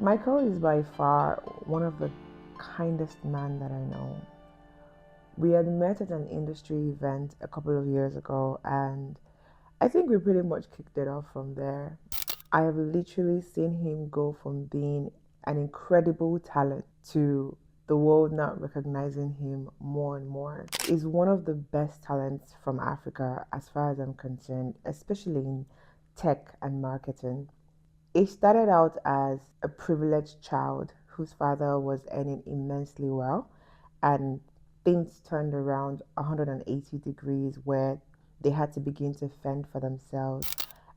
Michael is by far one of the kindest men that I know. We had met at an industry event a couple of years ago, and I think we pretty much kicked it off from there. I have literally seen him go from being an incredible talent to the world not recognizing him more and more. He's one of the best talents from Africa as far as I'm concerned, especially in tech and marketing. He started out as a privileged child whose father was earning immensely well, and things turned around 180 degrees where they had to begin to fend for themselves.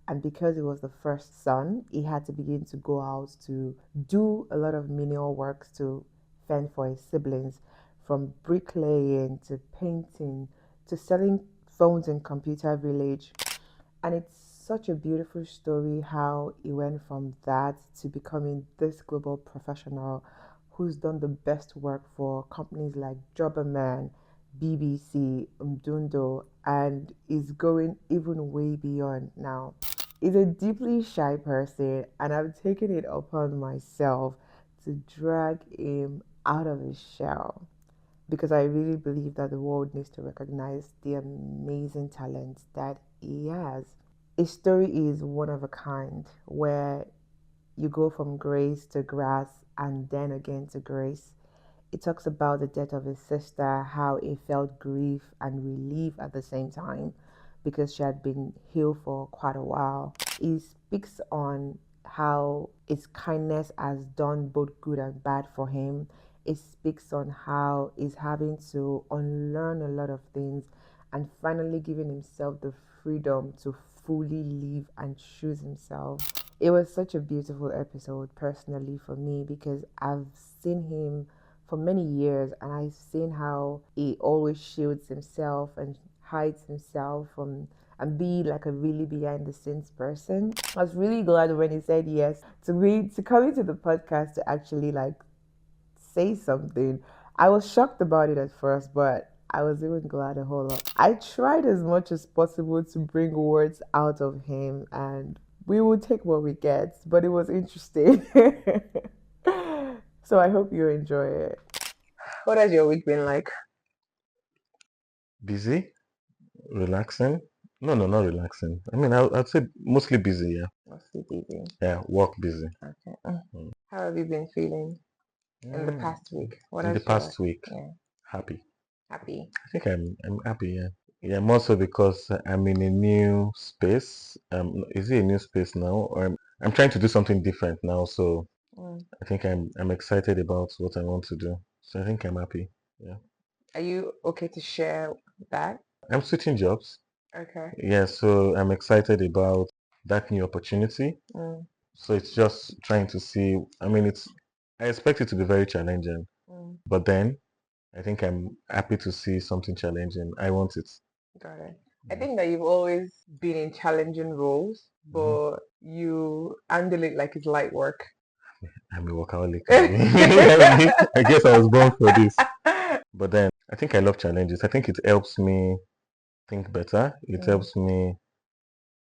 And because he was the first son, he had to begin to go out to do a lot of menial works to fend for his siblings, from bricklaying to painting to selling phones in Computer Village. And it's such a beautiful story how he went from that to becoming this global professional who's done the best work for companies like Jobberman, BBC, Mdundo, and is going even way beyond now. He's a deeply shy person, and I've taken it upon myself to drag him out of his shell because I really believe that the world needs to recognize the amazing talent that he has. His story is one of a kind where you go from grace to grass and then again to grace. It talks about the death of his sister, how he felt grief and relief at the same time because she had been healed for quite a while. He speaks on how his kindness has done both good and bad for him. It speaks on how he's having to unlearn a lot of things and finally giving himself the freedom to fully live and choose himself. It was such a beautiful episode personally for me because I've seen him for many years and I've seen how he always shields himself and hides himself from and be like a really behind the scenes person. I was really glad when he said yes to come into the podcast to actually like say something. I was shocked about it at first, but I was even glad a whole lot. I tried as much as possible to bring words out of him, and we will take what we get, but it was interesting. So I hope you enjoy it. What has your week been like? Busy, relaxing. No, no, not relaxing. I mean, I'd say mostly busy. Yeah, Mostly busy. yeah, work busy. Okay. Mm. How have you been feeling in the Mm, past week? What in the has your past week, yeah happy. happy? I think I'm happy. Yeah, yeah. More so because I'm in a new space. Is it a new space now, or I'm trying to do something different now? So Mm. I think I'm excited about what I want to do. So I think I'm happy. Yeah, Are you okay to share that? I'm switching jobs. Okay. Yeah, so I'm excited about that new opportunity. Mm. So it's just trying to see. I mean, I expect it to be very challenging, Mm. but then I think I'm happy to see something challenging. I want it. Got it. I Yeah. think that you've always been in challenging roles, Mhm. but you handle it like it's light work. I'm a workaholic. I guess I was born for this. But then I think I love challenges. I think it helps me think better. It Mm, helps me.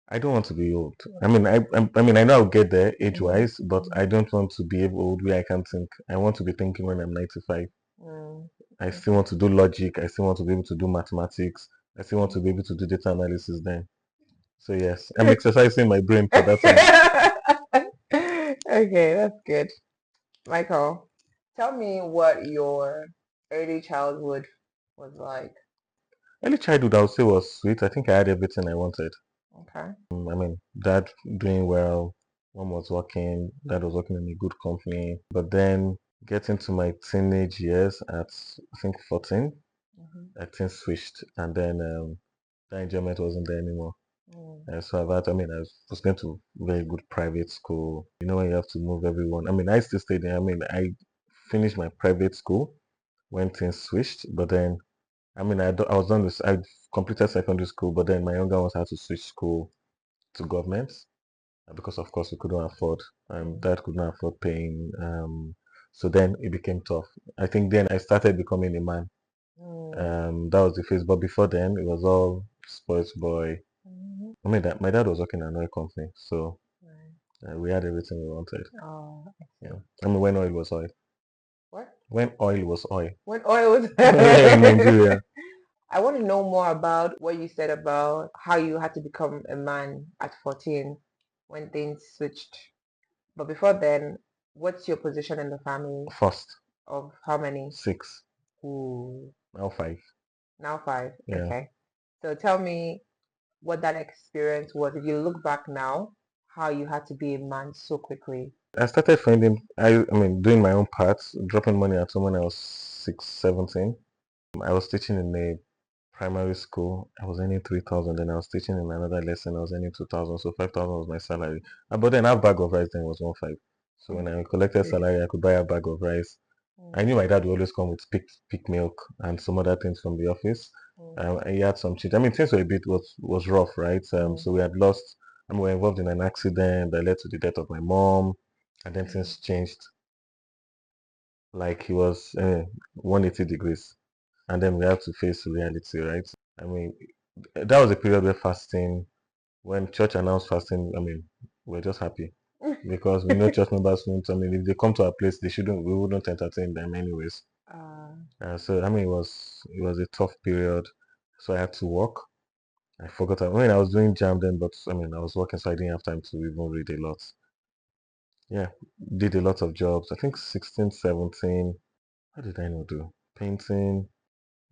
I don't want to be old. I mean, I mean, I know I'll get there mhm, age-wise, but mhm, I don't want to be old where I can't think. I want to be thinking when I'm 95. mm, I still okay. want to do logic. I still want to be able to do mathematics. I still want to Mm. be able to do data analysis then. So yes, I'm exercising my brain for that time. Okay, that's good. Michael, tell me what your early childhood was like. Early childhood, I would say was sweet. I think I had everything I wanted. Okay. I mean, dad doing well, mom was working, dad was working in a good company. But then getting to my teenage years at I think 14, Mm-hmm. things switched, and then that enjoyment wasn't there anymore. Mm, So I've had, I mean, I was going to very good private school. You know, when you have to move everyone. I mean, I still stayed there. I mean, I finished my private school when things switched, but then, I mean, I was done this, I completed secondary school, but then my younger ones had to switch school to government because, of course, we couldn't afford, mm, dad could not afford paying. So then it became tough. I think then I started becoming a man. mm, That was the phase, but before then, it was all sports boy. mhm. I mean, that my dad was working in another company, so Right. We had everything we wanted. Oh, I Yeah. see. I mean, when oil was oil. What? When oil was oil. When oil was Yeah, in Nigeria. I want to know more about what you said about how you had to become a man at 14 when things switched. But before then, what's your position in the family First, of how many? 6, Ooh, now 5. now 5. Yeah. Okay. So tell me what that experience was. If you look back now, how you had to be a man so quickly. I started finding, I mean, doing my own parts, dropping money at home when I was 6, 17. I was teaching in a primary school. I was earning 3,000. Then I was teaching in another lesson. I was earning 2,000. So 5,000 was my salary. But then half bag of rice then was 1,500. So when I collected salary, I could buy a bag of rice. I Mm, knew my dad would always come with peak milk and some other things from the office. mm, He had some change. I mean, things were a bit was rough, right? mm, So we had lost. I mean, we were involved in an accident that led to the death of my mom, and then mm, things changed. Like he was 180 degrees, and then we had to face reality, right? I mean, that was a period where fasting, when church announced fasting, I mean, we're just happy because we know church members won't. I mean, if they come to our place, they shouldn't. We wouldn't entertain them anyways. uh, So I mean, it was a tough period. So I had to work. I forgot. I mean, I was doing jam then, but I mean, I was working, so I didn't have time to even read a lot. Yeah, did a lot of jobs. I think 16, 17. What did I not do? Painting.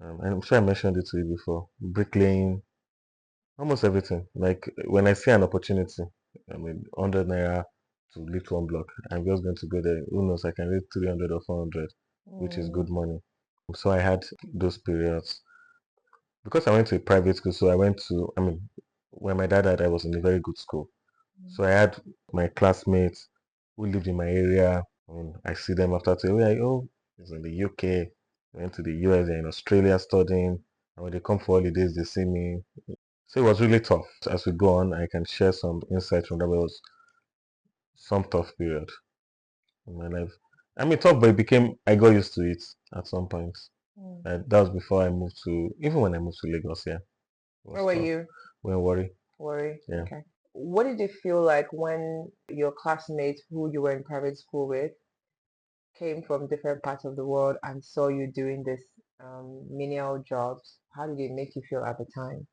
I'm sure I mentioned it to you before. Bricklaying, almost everything. Like when I see an opportunity, I mean, 100 naira to lift one block, I'm just going to go there. Who knows? I can read 300 or 400, which is mm, good money. So I had those periods because I went to a private school. So I went to, I mean, when my dad died, I was in a very good school. So I had my classmates who lived in my area. I mean, I see them after two. Like, oh, he's in the UK, went to the US, they're in Australia studying. And when they come for holidays, they see me. So it was really tough. As we go on, I can share some insights from that. But it was some tough period in my life. I mean, tough, but I got used to it at some point. mm. That was before I moved even when I moved to Lagos, yeah, it Where was were tough. you? When worry, Worry. yeah. Okay. What did it feel like when your classmates who you were in private school with came from different parts of the world and saw you doing this menial jobs? How did it make you feel at the time?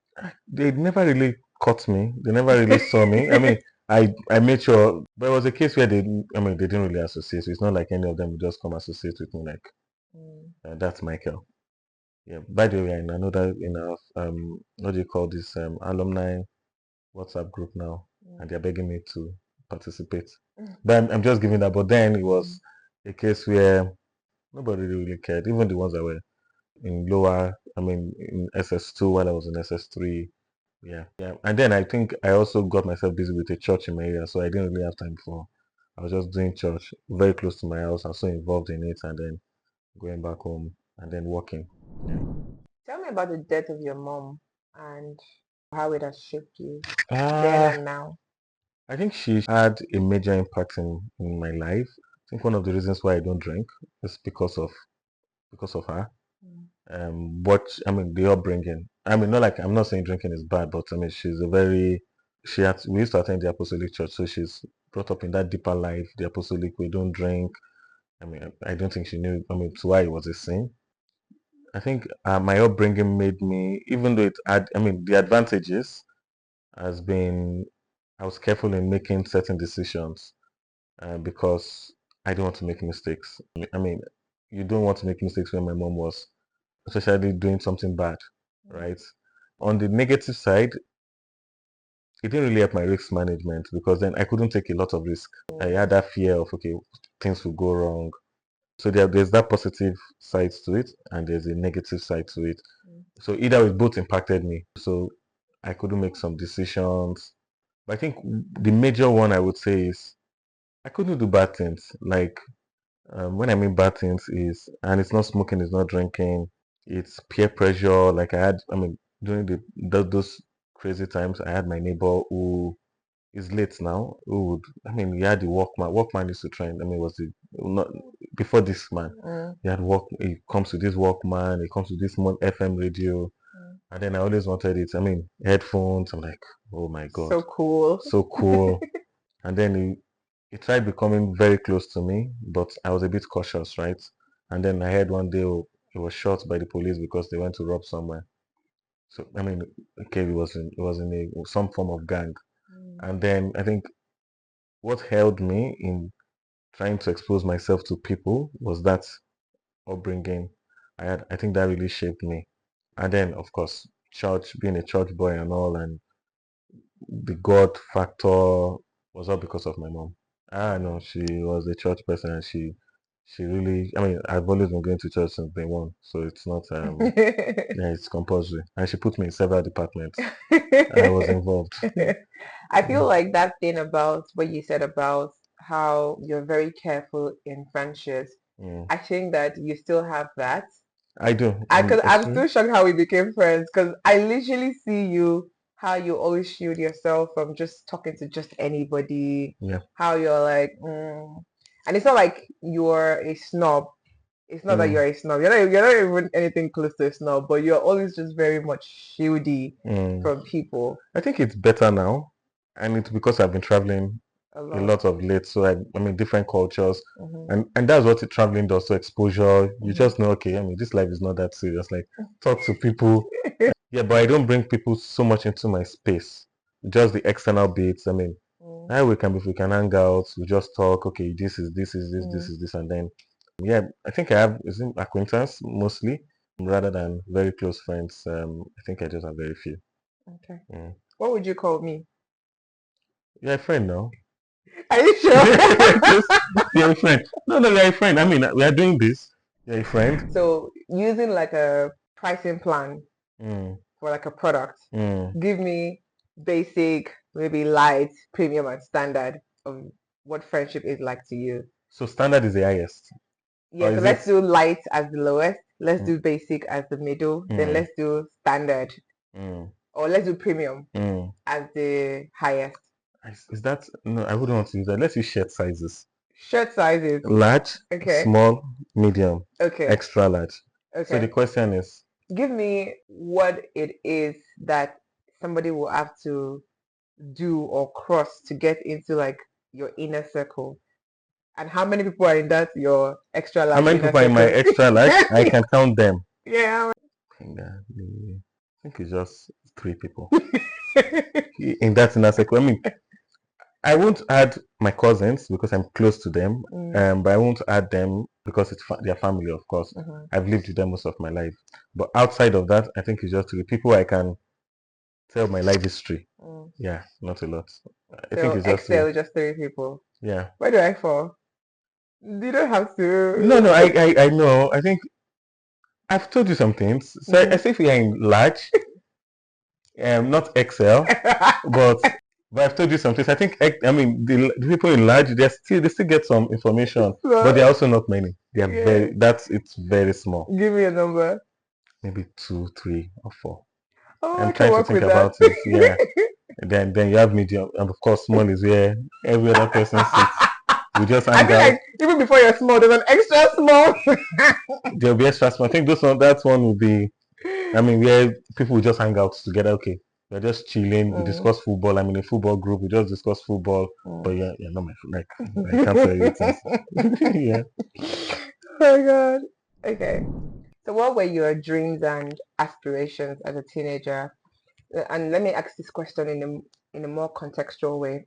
They never really caught me. They never really saw me. I mean, I made sure, but it was a case where I mean, they didn't really associate. So it's not like any of them would just come associate with me like Mm, that's Michael. Yeah. By the way, I know that in our what do you call this alumni WhatsApp group now, and mm, they're begging me to participate. mm, But I'm just giving that. But then it was a case where nobody really cared, even the ones that were in lower, I mean, in SS2 while I was in SS3. Yeah, yeah. And then I think I also got myself busy with a church in my area, so I didn't really have time for. I was just doing church very close to my house. I was so involved in it, and then going back home and then working. Yeah. Tell me about the death of your mom and how it has shaped you then Uh, and now. I think she had a major impact in my life. I think one of the reasons why I don't drink is because of her. Mm, What I mean, the upbringing. I mean, not like I'm not saying drinking is bad, but I mean, we used to attend the Apostolic Church, so she's brought up in that deeper life, the Apostolic. We don't drink. I mean, I don't think she knew. I mean, to why it was a sin. I think my upbringing made me, even though it had, I mean, the advantages has been, I was careful in making certain decisions because I don't want to make mistakes. I mean, you don't want to make mistakes when my mom was, especially doing something bad, mm, right? On the negative side, it didn't really help my risk management because then I couldn't take a lot of risk. I mm, had that fear of, okay, things will go wrong. So there's that positive side to it and there's a negative side to it. mm, So either way, both impacted me. So I couldn't make some decisions. But I think the major one I would say is I couldn't do bad things. Like when I mean bad things is, and it's not smoking, it's not drinking, it's peer pressure. Like I mean, during those crazy times, I had my neighbor who is late now. Who would, I mean, he had the Walkman. Walkman used to trend. I mean, was the not before this man. mm, He had He comes to this Walkman. He comes to this FM radio, mm. and then I always wanted it. I mean, headphones. I'm like, oh my god, So cool. so cool. And then he tried becoming very close to me, but I was a bit cautious, right? And then I heard one day, oh, he was shot by the police because they went to rob somewhere. So I mean, okay, it was in some form of gang. Mm. And then I think what held me in trying to expose myself to people was that upbringing. I think that really shaped me. And then of course, church, being a church boy and all, and the God factor was all because of my mom. Ah, no, she was a church person, and she really. I mean, I've always been going to church since day one, so it's not. Yeah, it's compulsory, and she put me in several departments. I was involved. I feel Mm, like that thing about what you said about how you're very careful in friendships. mm. I think that you still have that. I do. Cause I'm Extreme. still shocked how we became friends. Cause I literally see you how you always shield yourself from just talking to just anybody. Yeah. How you're like, and it's not like you're a snob. It's not that Mm, you're a snob. You're not even anything close to a snob, but you're always just very much shieldy mm. from people I think it's better now, and it's because I've been traveling a a lot. lot of late. So I mean, different cultures, Hmm. and that's what traveling does. So exposure, you Hmm. just know, okay, I mean, this life is not that serious. Like talk to people. Yeah, but I don't bring people so much into my space. Just the external bits. I mean, Mm, now we can hang out, we just talk, okay, this mm, is this, and then yeah, I think I have is it acquaintance mostly rather than very close friends. I think I just have very few. okay. Mm. What would you call me? You're a friend now. Are you sure? Just you're a friend. No, no, you're a friend. I mean, we are doing this. You're a friend. So using like a pricing plan Mm, for like a product, mm. give me basic, maybe light, premium, and standard of what friendship is like to you. So standard is the highest, or Yeah, so is let's it? do light as the lowest, let's Mm, do basic as the middle, then mm, let's do standard, mm, or let's do premium mm. as the highest. Is that no? I wouldn't want to use that. Let's use shirt sizes. Shirt sizes. Large, Okay, small, medium, okay, extra large. So the okay. question is, Give me what it is that somebody will have to do or cross to get into like your inner circle, and how many people are in that your extra how large many inner people are in my circle? extra large? I can count them. Yeah. I think it's just three people in that inner circle. I mean, I won't add my cousins because I'm close to them, Mm, but I won't add them because it's their family, of course. mhm, I've lived with them most of my life. But outside of that, I think it's just three people I can tell my life history. mm. Yeah, not a lot. I think So it's just three. Excel just three people. Yeah. Where do I fall? You don't have No, no, to. I know. I think I've told you some things. So I Mhm. say if we are in large, not Excel, but I've told you some things. I think I mean the people in large they still get some information, but So they're also not many. They are yeah, it's very small. give me a number. Maybe two, three, or four. Oh, I I'm can trying to work think with that. about it. Yeah. And then you have medium, and of course small is where every other person sits. We just I hang feel out. like even before you're small, there's an extra small. There'll be extra small. I think that one will be. I mean, where people will just hang out together. Okay, we're just chilling. We Mm, discuss football. I'm in a football group. We just discuss football. But mm. yeah, not my like. I can't tell you things. Yeah. Oh God. Okay. So what were your dreams and aspirations as a teenager? And let me ask this question in a more contextual way.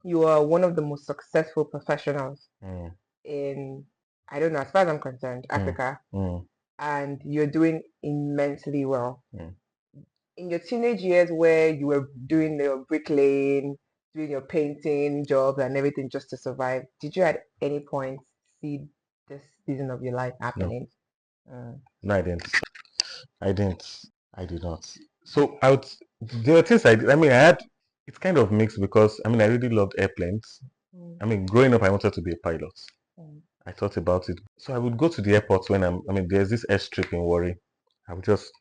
You are one of the most successful professionals Mm, in, I don't know, as far as I'm concerned, mm, Africa, mm, and you're doing immensely well. mm. In your teenage years where you were doing your bricklaying, doing your painting jobs and everything just to survive, did you at any point see this season of your life No, happening? Mm, no, I didn't. I didn't. I did not. So I would. There were things I did. I mean, I had. It's kind of mixed because I mean I really loved airplanes. mm, I mean, growing up, I wanted to be a pilot. mm, I thought about it. So I would go to the airport when I mean, there's this airstrip in Warri. I would just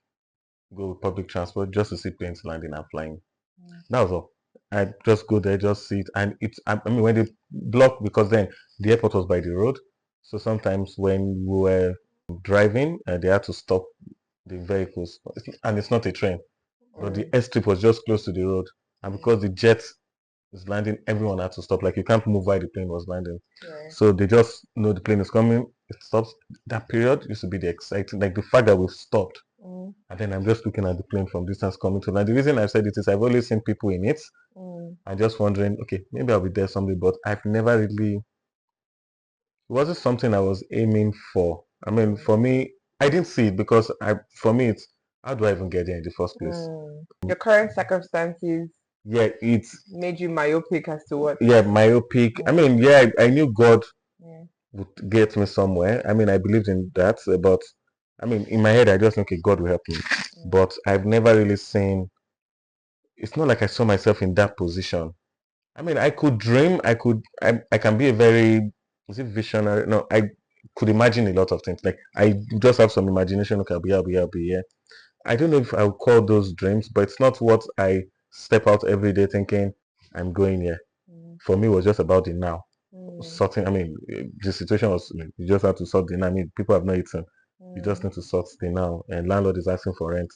go with public transport just to see planes landing and flying. mm, That was all. I just go there, just see it, and it's. I mean, when they block because then the airport was by the road, so sometimes when we were driving, they had to stop the vehicles, and it's not a train, but the mm, airstrip was just close to the road, and mm, because the jet is landing, everyone had to stop. Like you can't move while the plane was landing. Right. So they just know the plane is coming. It stops. That period used to be the exciting, like the fact that we've stopped. Mm, And then I'm just looking at the plane from distance coming to land. The reason I said it is I've always seen people in it. mm, I'm just wondering, okay, maybe I'll be there someday, but I've never really, it wasn't something I was aiming for. I mean, mm, for me, I didn't see it because for me, it's, how do I even get there in the first place? mm. Your current circumstances Yeah, it's, made you myopic as to what? yeah, myopic. I Mm, mean, yeah, I knew God yeah. would get me somewhere. I mean, I believed in that, but I mean, in my head, I just think, okay, God will help me. Mm, But I've never really seen, it's not like I saw myself in that position. I mean, I could dream, I can be a very, is it visionary? No, I could imagine a lot of things. Like, I just have some imagination, okay, I'll be here. I don't know if I would call those dreams, but it's not what I step out every day thinking, I'm going here. mm, For me, it was just about the now. mm, Sorting, I mean, the situation was, you just have to sort the now. I mean, people have not eaten. You just mm, need to sort the now. And landlord is asking for rent.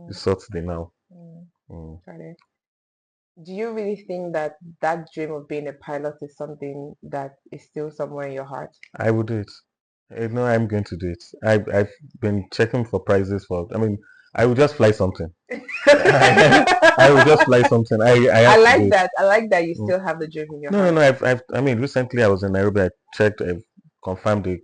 You mm, sort the now. mm. Mm. Got it. Do you really think that that dream of being a pilot is something that is still somewhere in your heart? I would do it. I know I'm going to do it. I've been checking for prizes for, I mean, I would just fly something. I would just fly something. I I have to do like it. that. I like that you Mm. still have the dream in your No, no, heart. no. I mean, recently I was in Nairobi. I checked, I've confirmed the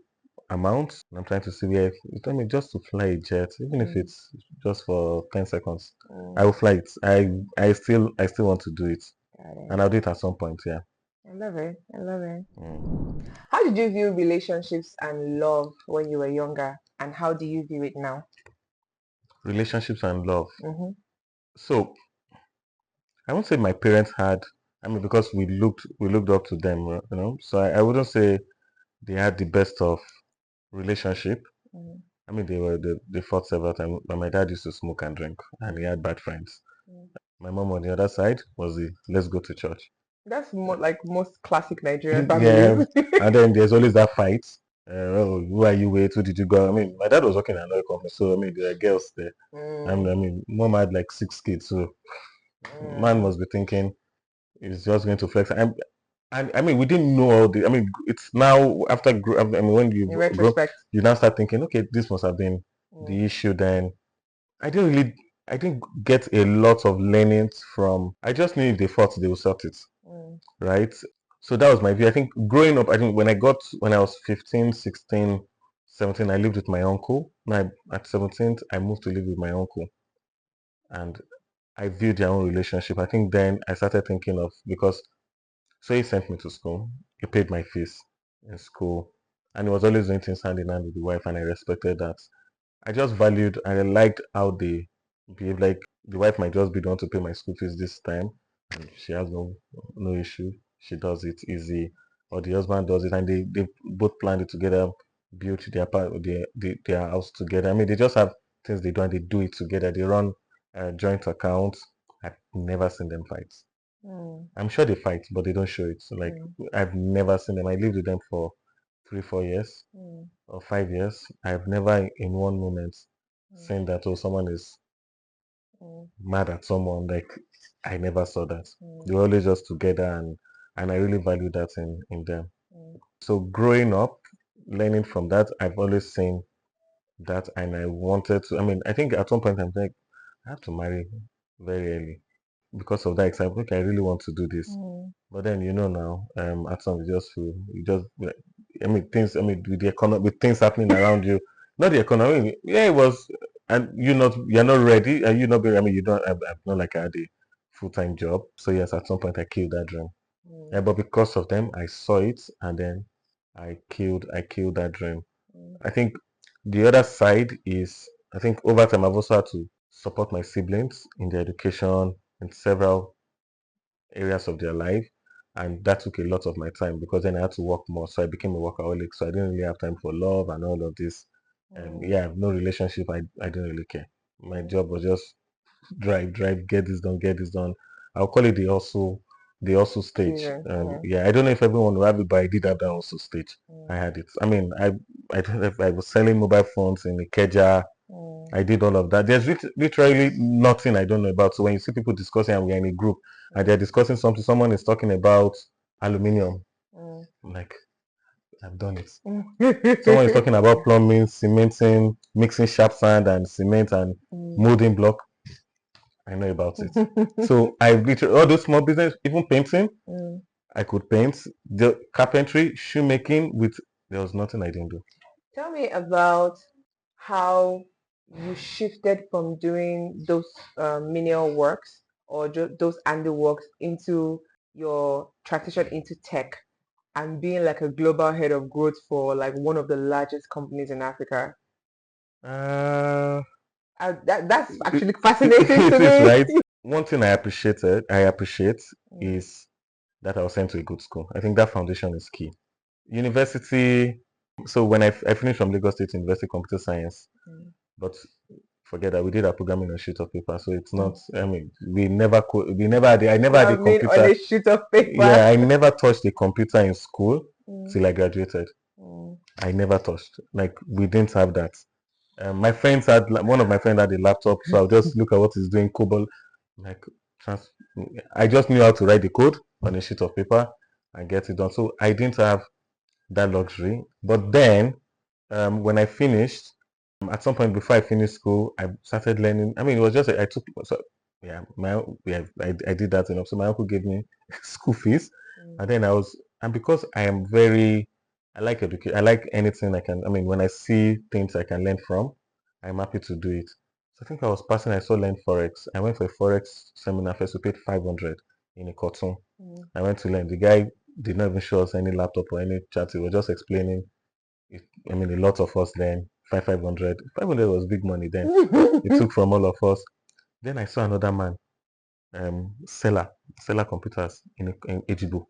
amount. And I'm trying to see where, you tell me just to fly a jet, even if Mm, it's just for 10 seconds. I mm, will fly it. I still want to do it. got it. And I'll do it at some point, yeah. I love it. I love it. Mm. How did you view relationships and love when you were younger, and how do you view it now? Relationships and love. Mm-hmm. So I won't say my parents had, I mean, because we looked up to them, you know. So I wouldn't say they had the best of relationship. Mm-hmm. I mean, they fought several times. But my dad used to smoke and drink, and he had bad friends. Mm. My mom on the other side was the let's go to church. That's more like most classic Nigerian Yeah, families. and then there's always that fight. Oh, who are you with? Who did you go? I mean, my dad was working in another company, so I mean, there are girls there. Mm, I mean, mom had like 6 kids, so man mm. must be thinking he's just going to flex. And I mean, we didn't know all the. I mean, it's now after. I mean, when you In grow, retrospect. you now start thinking, okay, this must have been Mm, the issue. Then I didn't really, I didn't get a lot of learnings from. I just knew if they fought, they would sort it, mm, right? So that was my view. I think growing up, I think when I was 15, 16, 17, I lived with my uncle. Now at 17, I moved to live with my uncle, and I viewed their own relationship. I think then I started thinking of, because so he sent me to school. He paid my fees in school. And he was always doing things hand in hand with the wife, and I respected that. I just valued and I liked how they behave. Like the wife might just be the one to pay my school fees this time, and she has no issue. She does it easy, or the husband does it, and they both planned it together, built their house together. I mean, they just have things they do and they do it together. They run joint accounts. I've never seen them fight. mm, I'm sure they fight, but they don't show it. So, like, mm, I've never seen them. I lived with them for 3, 4 years mm, or 5 years. I've never in one moment mm, seen that, oh, someone is mm, mad at someone. Like, I never saw that. They mm, were always just together, and I really value that in them. mm, So growing up, learning from that, I've always seen that, and I wanted to. I mean, I think at one point I'm like, I have to marry very early because of that excitement. Okay, I really want to do this. mm, But then now, at some you just feel you just like, I mean things. I mean with the economy, with things happening around you, not the economy. Yeah, it was, and you're not ready, and you not be. I mean, you don't. I've not like I had a full time job. So yes, at some point I killed that dream. Yeah, mm, but because of them, I saw it, and then I killed that dream. mm, I think the other side is, I think over time I've also had to support my siblings in their education in several areas of their life, and that took a lot of my time because then I had to work more, so I became a workaholic, so I didn't really have time for love and all of this. mm, Yeah, no relationship. I didn't really care. My mm. job was just drive, get this done. I'll call it the hustle stage. Season. Yeah. Yeah, I don't know if everyone will have it, but I did have that hustle stage. I Mm, had it. I mean, I don't know if I was selling mobile phones in Ikeja. I did all of that. There's literally nothing I don't know about. So when you see people discussing and we're in a group and they're discussing something, someone is talking about aluminium. I'm like, I've done it. Someone is talking about plumbing, cementing, mixing sharp sand and cement and molding block. I know about it. So I literally all those small business, even painting, I could paint. The carpentry, shoemaking, there was nothing I didn't do. Tell me about how you shifted from doing those menial works or those handiworks into your transition into tech and being like a global head of growth for like one of the largest companies in Africa. Uh, That's actually it fascinating to is me. right. One thing I appreciate is that I was sent to a good school. I think that foundation is key. University. So when I finished from Lagos State University Computer Science, but forget that we did our programming on a sheet of paper. So it's not. I mean, we never had. I never had a Programming on computer. a sheet of paper. Yeah, I never touched a computer in school till I graduated. I never touched. Like we didn't have that. My friends had one of my friends had a laptop, so I'll just look at what he's doing. COBOL, like trans. I just knew how to write the code on a sheet of paper and get it done. So I didn't have that luxury. But then, when I finished, at some point before I finished school, I started learning. I mean, it was just I took so yeah, I did that enough. So my uncle gave me school fees, and then and because I am very I like education. I like anything I can. I mean, when I see things I can learn from, I'm happy to do it. So I think I was passing. I saw learn forex. I went for a forex seminar first. We paid 500 in a cartoon. I went to learn. The guy did not even show us any laptop or any chat. He was just explaining. I mean, a lot of us then 500. 500 was big money then. It took from all of us. Then I saw another man, seller computers in Ejibo.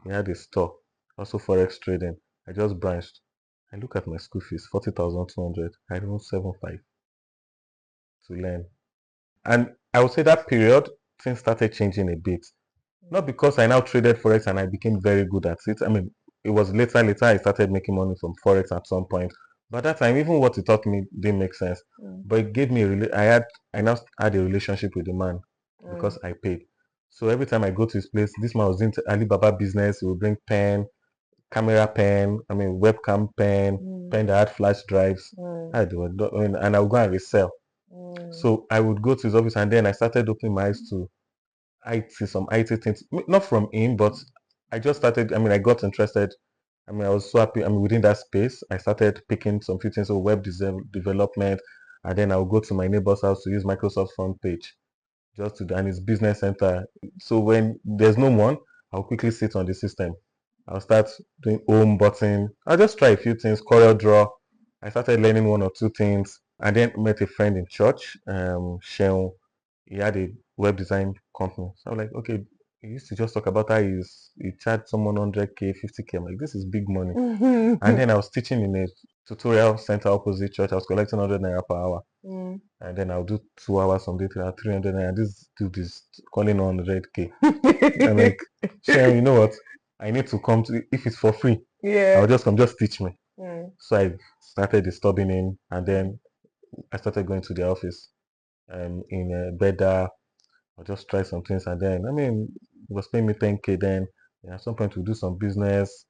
He had a store, also forex trading. I just branched. I look at my school fees, 40,200. I don't 75 to learn. And I would say that period, things started changing a bit. Not because I now traded forex and I became very good at it. I mean, it was later I started making money from forex at some point. But that time, even what it taught me didn't make sense. But it gave me I now had a relationship with the man because I paid. So every time I go to his place, this man was into Alibaba business. He would bring camera pen, I mean webcam pen that had flash drives. And I would go and resell. So I would go to his office and then I started opening my eyes to some IT things, not from him, but I just started. I mean, I got interested. I mean, I was so happy. I mean, within that space, I started picking some few things of development, and then I'll go to my neighbor's house to use Microsoft front page just to and his business center. So when there's no one, I'll quickly sit on the system. I'll start doing home button. I'll just try a few things, Corel Draw. I started learning one or two things. I then met a friend in church, Sheon. He had a web design company. So I was like, okay, he used to just talk about how he charged someone 100K, 50K. I'm like, this is big money. And then I was teaching in a tutorial center opposite church. I was collecting 100 naira per hour. And then I'll do 2 hours some day, 300 naira. This dude is calling 100K. I'm like, Sharon, you know what? I need to come to if it's for free. I'll just come, just teach me. So I started disturbing him, and then I started going to the office in Beda. I'll just try some things, and then I mean, he was paying me 10K. Then at some point, we'll do some business.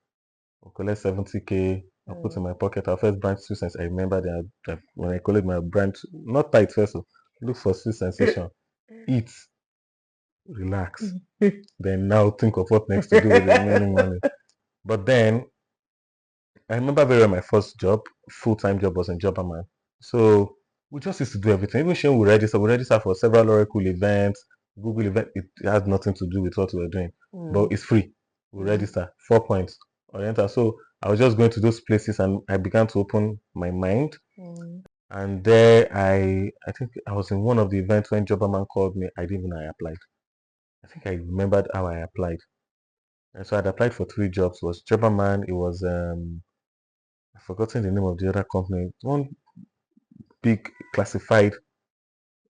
We'll collect 70K. I'll put in my pocket. Our first branch, Sweet Sensation. I remember that when I collect my branch, not tight first. So look for Sweet Sensation. Eat, relax. Then now think of what next to do with the remaining money. But then I remember very well my first job, full-time job was in Jobberman. So we just used to do everything. Even Shane we register for several Oracle events, Google event. It has nothing to do with what we were doing. But it's free. We register 4 points. Oriental. So I was just going to those places and I began to open my mind. And there I think I was in one of the events when Jobberman called me. I didn't even know I applied. I think I remembered how I applied. And so I'd applied for 3 jobs. It was Jobberman, it was I've forgotten the name of the other company. One big classified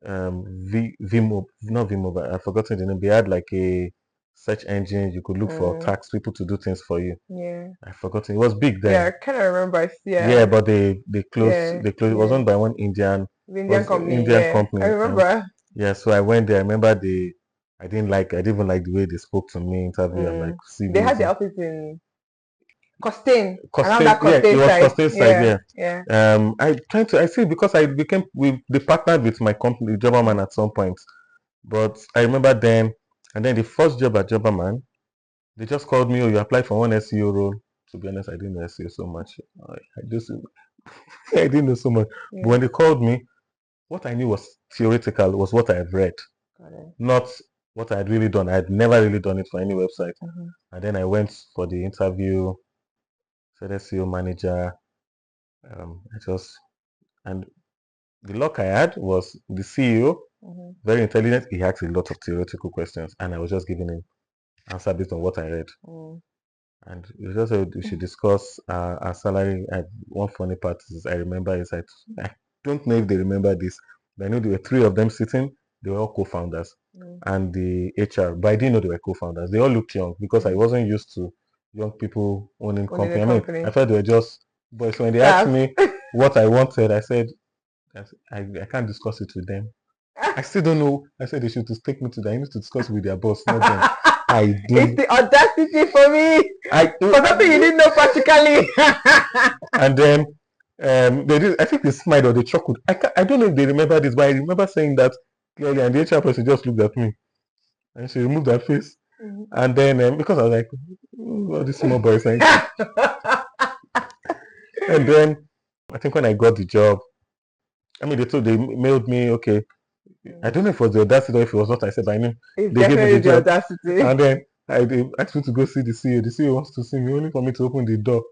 Vimo, not Vimo, but I've forgotten the name. They had like a search engine. You could look for tax people to do things for you. Yeah. I've forgotten. It was big then. Yeah, I kind of remember. Yeah, but they closed. They closed. It was owned by one Indian. The It Indian was company, Indian yeah. I company. remember. Yeah, so I went there. I remember I didn't even like the way they spoke to me, interview. I'm like, see They had this. the office in Costain, around Costain, that yeah, it Costain was side. Costain side, Yeah, yeah. yeah. I see because they partnered with my company, Jobberman, at some point. But I remember then, and then the first job at Jobberman, they just called me, oh, you applied for one SEO role. To be honest, I didn't know SEO so much. I just, I didn't know so much. But Yeah. when they called me, what I knew was theoretical, was what I had read, Got it. not what I had really done. I had never really done it for any website. Mm-hmm. And then I went for the interview, said SEO manager. I just, and the luck I had was the CEO, Mm-hmm. very intelligent. He asked a lot of theoretical questions, and I was just giving him answer based on what I read. Mm. And we just said we should discuss our salary. And one funny part is I remember is I don't know if they remember this, but I know there were three of them sitting. They were all co-founders Mm. and the HR, but I didn't know they were co-founders. They all looked young because I wasn't used to young people owning Owning company. a I mean, I company. thought they were just boys. So when they asked Staff. me what I wanted, I said I can't discuss it with them. I still don't know. I said they should just take me to that. I need to discuss with their boss, not them. I It's don't. the audacity for me. For something you didn't know practically. And then they did. I think they smiled or they chuckled. I don't know if they remember this, but I remember saying that clearly. And the HR person just looked at me and she removed her face. And then because I was like, all these small boys, and then I think when I got the job, I mean they mailed me. Okay, I don't know if it was the audacity or if it was what I said, but I knew It's they gave me the definitely the job. audacity. And then they asked me to go see the CEO. The CEO wants to see me only for me to open the door.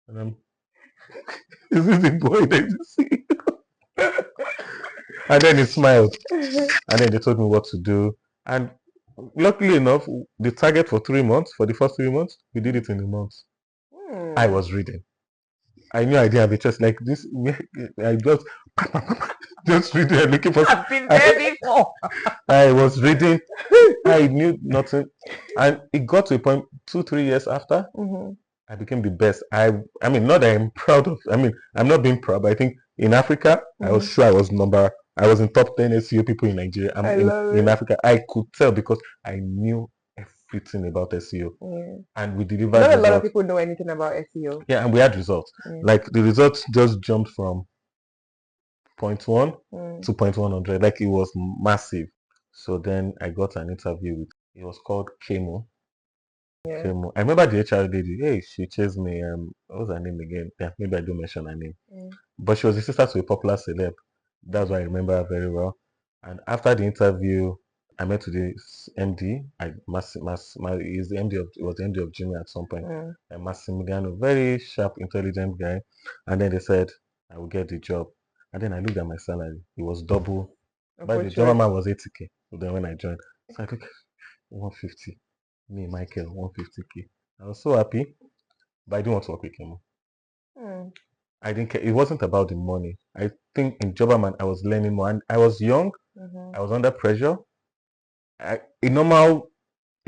And I'm, is this the boy that you see? And then he smiled. And then they told me what to do. And luckily enough, the target for 3 months, for the first 3 months, we did it in a month. I was reading. I knew I didn't have a choice like this. I just reading and looking for. I've been there before. I was reading. I knew nothing, and it got to a point 2 3 years after. I became the best. I mean, not that I'm proud of. I mean, I'm not being proud, but I think in Africa, I was sure I was in top 10 SEO people in Nigeria. I love In it. Africa. I could tell because I knew everything about SEO, Yeah. and we delivered Not a lot of results. people know anything about SEO. Yeah, and we had results. Yeah. Like the results just jumped from 0.1 Mm. to 0.100. Like it was massive. So then I got an interview with. It was called Kemo. Yeah. Kemo. I remember the HR lady. Hey, she chased me. What was her name again? Yeah, maybe I don't mention her name. But she was the sister to a popular celeb. That's why I remember her very well. And after the interview, I met with the MD. He's the MD of it was the MD of Jimmy at some point. Massimiliano, very sharp, intelligent guy. And then they said I will get the job. And then I looked at my salary. It was double. But the job man was 80K. So then when I joined, so I took 150. Me, Michael, 150K. I was so happy, but I didn't want to work with him. I didn't care. It wasn't about the money. I think in Jobberman, I was learning more. And I was young. I was under pressure. A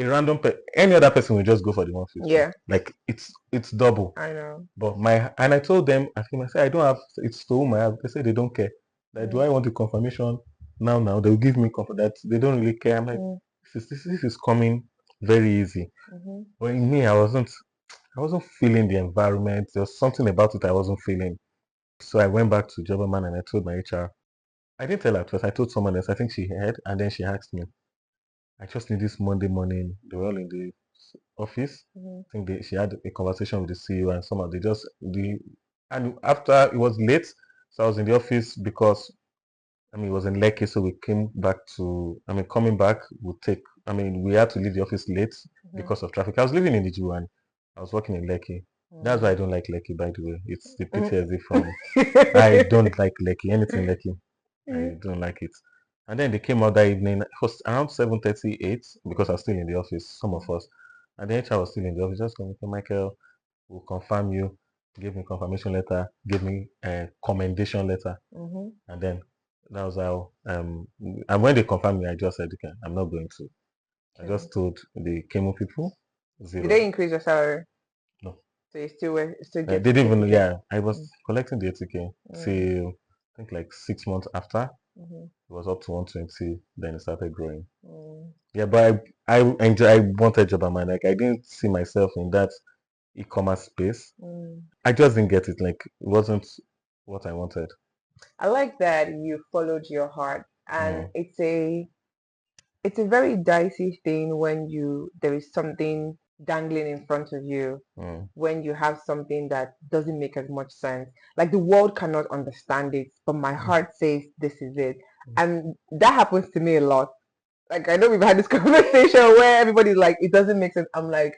random, any other person would just go for the 150. Yeah. Like it's double. I know. But I told them, I said, I don't have, it's to whom I have. They said they don't care. Like, do I want the confirmation now? They'll give me that they don't really care. I'm like, this is coming very easy. But in me, I wasn't feeling the environment. There was something about it I wasn't feeling. So I went back to Jobberman and I told my HR. I didn't tell her at first. I told someone else. I think she heard, and then she asked me. I just need this Monday morning. They were all in the office. I think she had a conversation with the CEO and some of they just and after it was late, so I was in the office because it was in Lekki, so we came back to coming back would take we had to leave the office late because of traffic. I was living in the Iju and I was working in Lekki. That's why I don't like Lekki, by the way. It's the PTSD from I don't like Lekki, anything Lekki. I don't like it. And then they came out that evening. It was around 7:38 because I was still in the office, some of us. And the HR was still in the office, just going, Michael, we'll confirm you. Give me confirmation letter, give me a commendation letter. And then that was how and when they confirmed me, I just said, okay, I'm not going to. I just told the Chemo people 0. Did they increase your salary? No. So you still They didn't even, I was collecting the 80K till think like 6 months after, Mm-hmm. it was up to 120. Then it started growing. Mm. Yeah, but I wanted Jobberman. Like I didn't see myself in that e-commerce space. Mm. I just didn't get it. Like it wasn't what I wanted. I like that you followed your heart, and Mm, it's a very dicey thing when there is something dangling in front of you, mm, when you have something that doesn't make as much sense. Like the world cannot understand it, but my mm, heart says this is it. mm. And that happens to me a lot. Like I know we've had this conversation where everybody's like, it doesn't make sense. I'm like,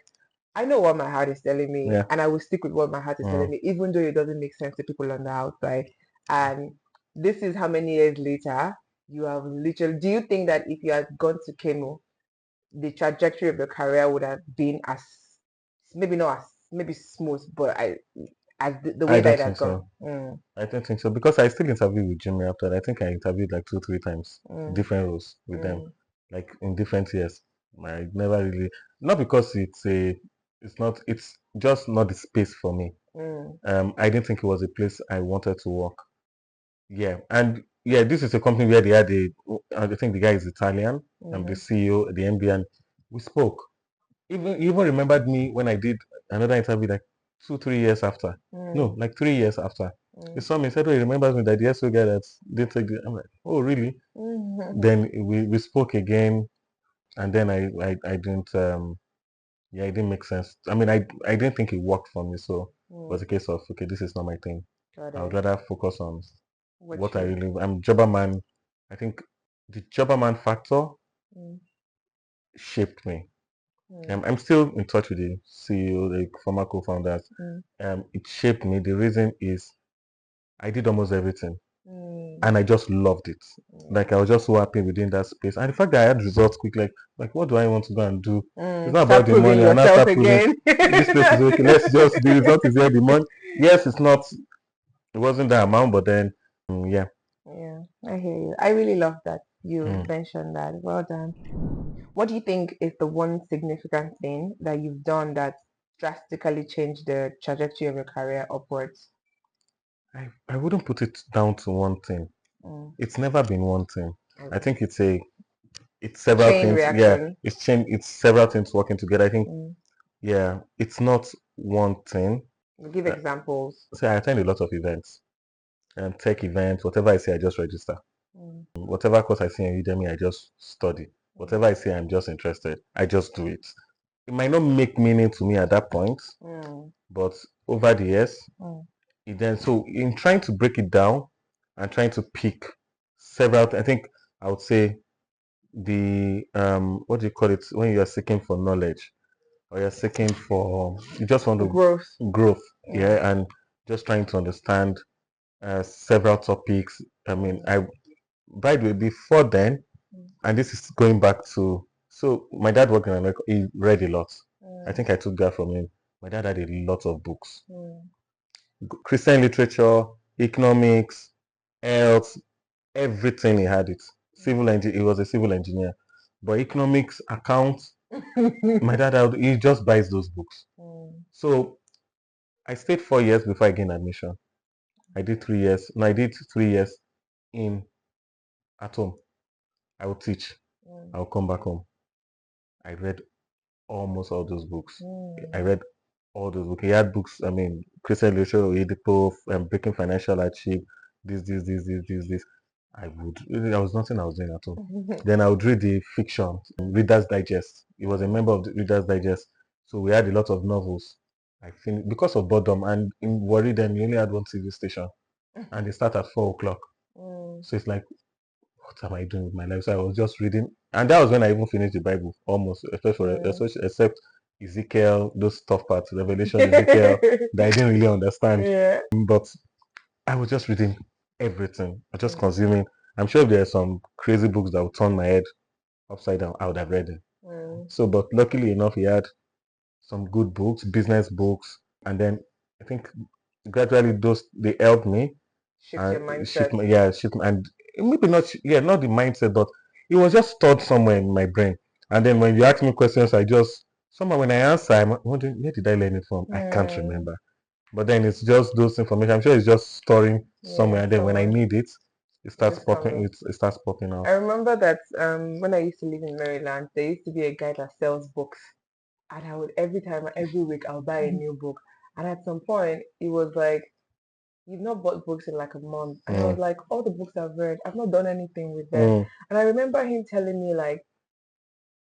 I know what my heart is telling me, Yeah. and I will stick with what my heart is telling Mm, me, even though it doesn't make sense to people on the outside. And this is how many years later you have literally. Do you think that if you had gone to chemo, the trajectory of your career would have been as maybe not as maybe smooth, but as the I way that don't it has think gone? so. I don't think so because I still interviewed with Jimmy after that. I think I interviewed like 2, 3 times, Mm, different roles with them, mm, like in different years. I never really, not because it's just not the space for me. mm, I didn't think it was a place I wanted to work. Yeah, and yeah, this is a company where they had I think the guy is Italian. I'm the mhm, CEO, the MD, and we spoke. He even remembered me when I did another interview like 2, 3 years after. mm, No, like 3 years after. He mm, saw me and said, "Oh, he remembers me that the SO guy that did take the." I'm like, "Oh, really?" mhm, Then we spoke again, and then I didn't yeah, it didn't make sense. I mean, I didn't think it worked for me, so it was mm. a case of okay, this is not my thing. Got I would it. rather focus on What what I you? really. I'm Jobberman. I think the Jobberman factor Mm, shaped me. mm, I'm still in touch with the CEO, the former co-founders. mm, It shaped me. The reason is I did almost everything, mm. and I just loved it. Like Yeah. I was just so happy within that space, and the fact that I had results quick, like what do I want to go and do? It's not about Start the proving money. And I yourself start proving again. this place is okay. Let's just the result is here. The money, yes, it's not. It wasn't that amount, but then yeah. Yeah, I hear you. I really love that you Mm. mentioned that. Well done. What do you think is the one significant thing that you've done that drastically changed the trajectory of your career upwards? I wouldn't put it down to one thing. Mm, It's never been one thing. I okay. think it's several Chain things. Yeah, reaction. it's several things working together. I think Mm. yeah, it's not one thing. Give Uh, examples. so I attend a lot of events and tech events. Whatever I see, I just register. Mm, Whatever course I see in Udemy, I just study. mm, Whatever I see, I'm just interested. I just do it. It might not make meaning to me at that point, mm, but over the years, mm, it then so in trying to break it down and trying to pick several, I think I would say the what do you call it when you are seeking for knowledge or you're seeking for you just want to growth. growth, Yeah. yeah, and just trying to understand several topics. I mean, Mm, I by the way before then, mm, and this is going back to so my dad worked in America. He read a lot. I mm, think I took that from him. My dad had a lot of books, mm, Christian literature, economics, health, everything. He had it. Civil engineer. He was a civil engineer, but economics, accounts. My dad, he just buys those books. mm, So I stayed 4 years before I gained admission. I did 3 years. No, I did 3 years in at home. I would teach. mm, I would come back home. I read almost all those books. I mm. read all those books. He had books. I mean, Christian literature, Oedipo, Breaking Financial Hardship. This. There was nothing I was doing at home. Then I would read the fiction, Reader's Digest. He was a member of the Reader's Digest, so we had a lot of novels. I think because of boredom and in Warri, then we only had one TV station, and they start at 4 o'clock. Mm, So it's like, what am I doing with my life? So I was just reading, and that was when I even finished the Bible almost, mm. especially except Ezekiel, those tough parts, Revelation, Ezekiel, that I didn't really understand. Yeah. But I was just reading everything. I was just Mm, consuming. I'm sure if there are some crazy books that would turn my head upside down, I would have read them. mm. So, but luckily enough, he had some good books, business books, and then I think gradually those they helped me Shift your and shift mindset. my shift and maybe not not the mindset, but it was just stored somewhere in my brain. And then when you ask me questions, I just somehow when I answer, I'm wondering where did I learn it from? I can't Mm, remember. But then it's just those information. I'm sure it's just storing Yeah, somewhere, and then when I somewhere need it, it just comes up. it starts popping I out. remember that when I used to live in Maryland, there used to be a guy that sells books, and I would every week, I'll buy a new book. And at some point, it was like, "You've not bought books in like a month," and I was Mm, like, "All the books I've read, I've not done anything with them." mm, And I remember him telling me like,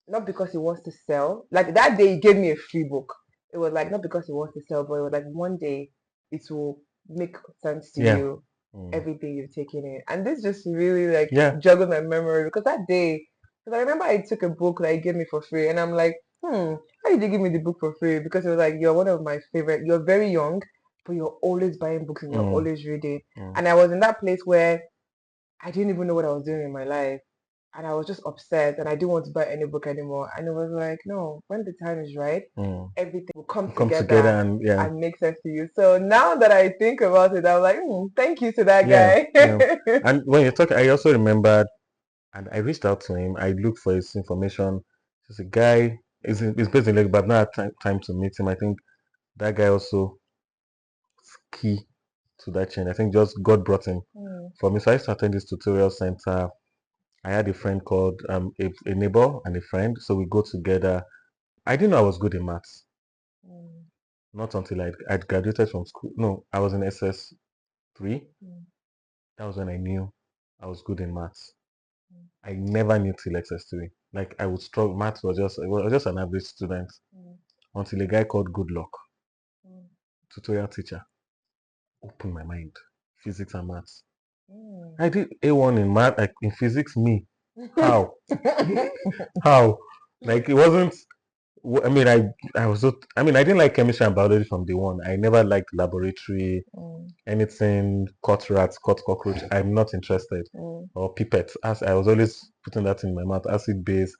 not because he wants to sell. Like that day, he gave me a free book. It was like not because he wants to sell, but it was like one day it will make sense to yeah. you, Mm, everything you've taken in. And this just really like yeah. joggled my memory because that day, because I remember I took a book that he gave me for free, and I'm like, how did you give me the book for free? Because it was like you're one of my favorite. You're very young, but you're always buying books and you're Mm, always reading. mm, And I was in that place where I didn't even know what I was doing in my life. And I was just upset and I didn't want to buy any book anymore. And it was like, no, when the time is right, mm. everything will come Come together together and yeah, and make sense to you. So now that I think about it, I'm like, thank you to that yeah, guy. yeah. And when you talk, I also remembered, and I reached out to him. I looked for his information. He's a guy. He's based in Lagos, but I've not had time to meet him. I think that guy also key to that change. I think just God brought him Mm, for me. So I used to attend this tutorial center. I had a friend called a neighbor and a friend, so we go together. I didn't know I was good in maths. mm, Not until I'd graduated from school. No, I was in SS3. mm, That was when I knew I was good in maths. mm, I never knew till SS3. Like I would struggle. Maths was just an average student mm, until a guy called Goodluck, mm, tutorial teacher, opened my mind. Physics and maths. mm. I did A1 in math, like in physics. Me, how, how? Like it wasn't. I mean, I was. I mean, I didn't like chemistry and biology from day one. I never liked laboratory, Mm, anything, cut rats, cut cockroach. I'm not interested. mm, Or pipette. As I was always putting that in my mouth, acid base.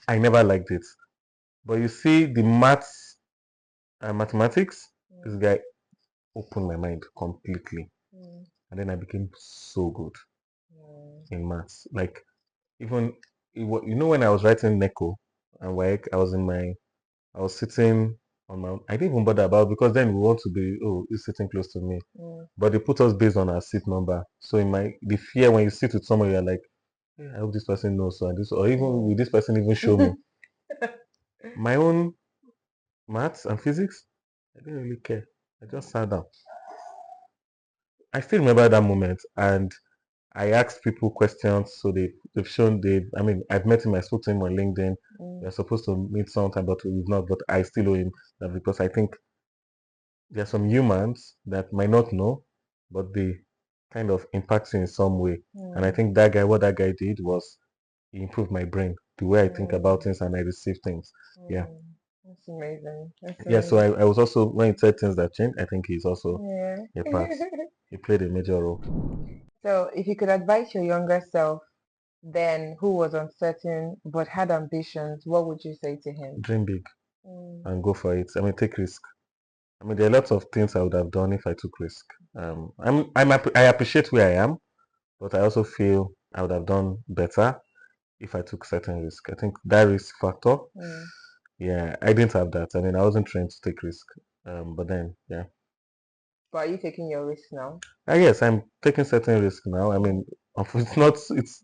I never liked it. But you see, the maths and mathematics, this mm, guy opened my mind completely. mm, And then I became so good mm, in maths. Like even you know when I was writing NECO and WAEC, I was sitting on my I didn't even bother about because then we want to be he's sitting close to me. mm, But they put us based on our seat number. So in my the fear when you sit with someone, you're like, "Hey, I hope this person knows so and this or even will mm. this person even show me. My own maths and physics, I didn't really care. I just sat down. I still remember that moment and I asked people questions, so they've shown I mean I've met him, I spoke to him on LinkedIn. Mm, We're supposed to meet sometime, but we've not. But I still owe him that because I think there are some humans that might not know, but they kind of impact you in some way. And I mm, think what that guy did was he improved my brain, the way I think about mm, things and I receive things. Yeah. mm. That's amazing. That's Yeah, so amazing. I was also when he said things that changed, I think he's also Yeah. a part. He played a major role. So, if you could advise your younger self then who was uncertain but had ambitions, what would you say to him? Dream big Mm, and go for it. I mean take risk. I mean, there are lots of things I would have done if I took risk. I appreciate where I am, but I also feel I would have done better if I took certain risk. I think that risk factor, mm. yeah, I didn't have that. I mean, I wasn't trained to take risk. But then, yeah, But are you taking your risks now? yes, I'm taking certain risk now. I Mm, mean, it's not. It's.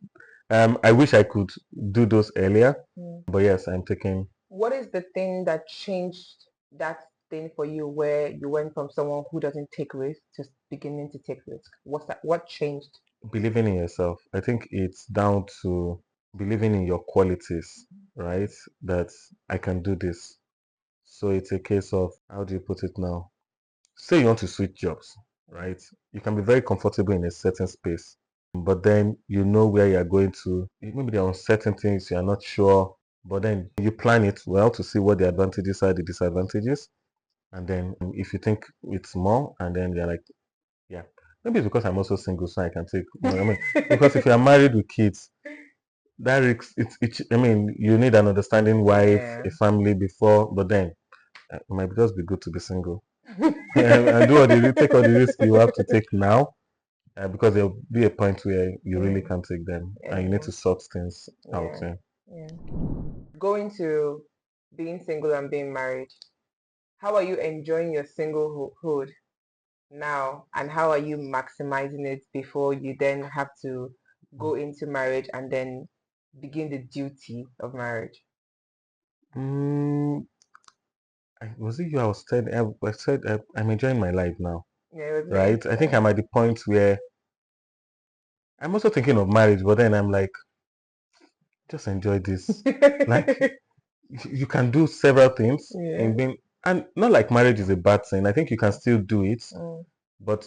I wish I could do those earlier, mm. but yes, I'm taking What is the thing that changed that thing for you where you went from someone who doesn't take risks to beginning to take risks? What's that? What changed? believing in yourself. I think it's down to believing in your qualities, right? That I can do this. So it's a case of how do you put it now? Say you want to switch jobs, Mm, right? You can be very comfortable in a certain space, but then you know where you're going to. Maybe there are certain things you're not sure, but then you plan it well to see what the advantages are, the disadvantages, and then if you think it's more, and then you're like, yeah, maybe it's because I'm also single, so I can take more. I mean, because if you're married with kids, that risk, I mean, you need an understanding wife, yeah. a family before, but then it might just be good to be single and do all the take all the risk you have to take now because there'll be a point where you really Mm, can't take them and you need to anymore. sort things out. Yeah. Yeah. Yeah. Going to being single and being married, how are you enjoying your singlehood now, and how are you maximizing it before you then have to go into marriage and then begin the duty of marriage? Mm, was it you? I was telling. I said I'm enjoying my life now, Yeah, it was me. right? I think I'm at the point where I'm also thinking of marriage, but then I'm like, just enjoy this. Like you can do several things Yeah. in being, and not like marriage is a bad thing. I think you can still do it, Mm, but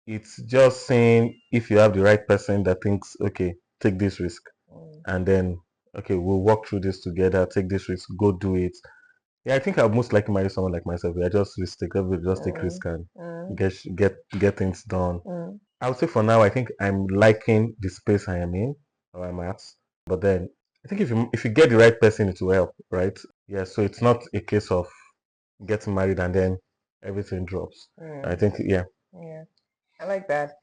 it's just saying if you have the right person that thinks, okay, take this risk, mm, and then okay, we'll walk through this together. Take this risk, go do it. Yeah, I think I'd most likely marry someone like myself. We are just risk takers. We just take mm, risk and mm, get things done. mm, I would say for now, I think I'm liking the space I am in or I'm at. But then I think if you get the right person, it will help, right? Yeah. So it's not a case of getting married and then everything drops. I mm. think yeah. Yeah, I like that.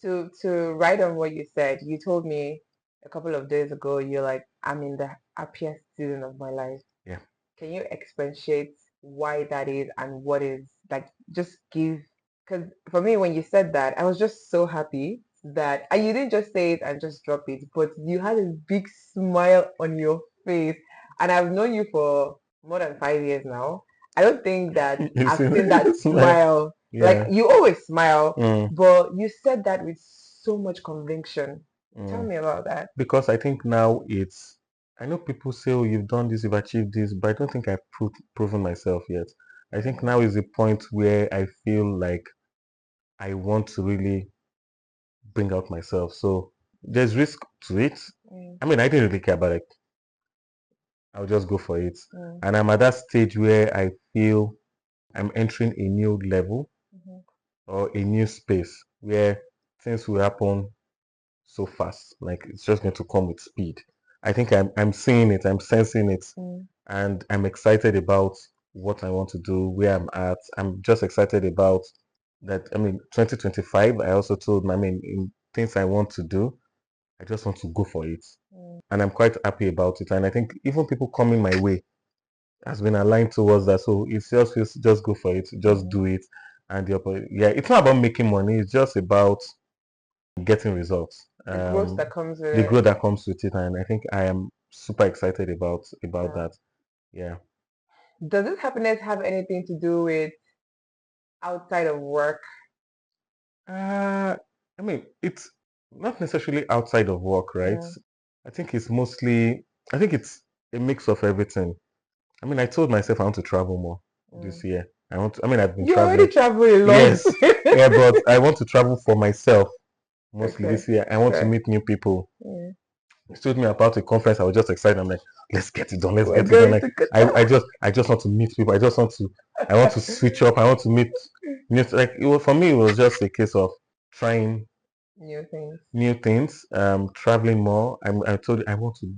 To write on what you said, you told me a couple of days ago, you're like, I'm in the happiest season of my life. Yeah. Can you expatiate why that is and what is like just give, because for me when you said that, I was just so happy that, and you didn't just say it and just drop it, but you had a big smile on your face. And I've known you for more than 5 years now. I don't think that You I've see, seen that smile. smile. Like Yeah. you always smile, Mm, but you said that with so much conviction. Tell mm. me about that. Because I think now it's. I know people say, "Oh, you've done this, you've achieved this," but I don't think I've proven myself yet. I think Mm, now is the point where I feel like I want to really bring out myself. So there's risk to it. mm, I mean, I didn't really care about it. I'll just go for it. mm, And I'm at that stage where I feel I'm entering a new level mhm, or a new space where things will happen so fast. Like it's just going to come with speed. I think I'm seeing it, I'm sensing it, mm, and I'm excited about what I want to do, where I'm at. I'm just excited about that. I mean, 2025, I also told my, I mean, in things I want to do, I just want to go for it. mm, And I'm quite happy about it. And I think even people coming my way has been aligned towards that. So it's just go for it, just mm. do it. And yeah, it's not about making money, it's just about getting results. The growth that comes with The it. growth that comes with it, and I think I am super excited about Yeah. that. Yeah. Does this happiness have anything to do with outside of work? Uh, I mean, it's not necessarily outside of work, right? Mm, I think it's mostly, I think it's a mix of everything. I mean, I told myself I want to travel more mm. this year. I mean, I've been You already traveling. travel a lot. Yes. Yeah, but I want to travel for myself mostly Okay. this year. I want to Okay. meet new people. Yeah. He told me about a conference. I was just excited. I'm like, let's get it done. Let's We're get it done. going Like, to Qatar. I just want to meet people. I want to switch up. I want to meet new. Like, for me, it was just a case of trying New things. new things, traveling more. I told you I want to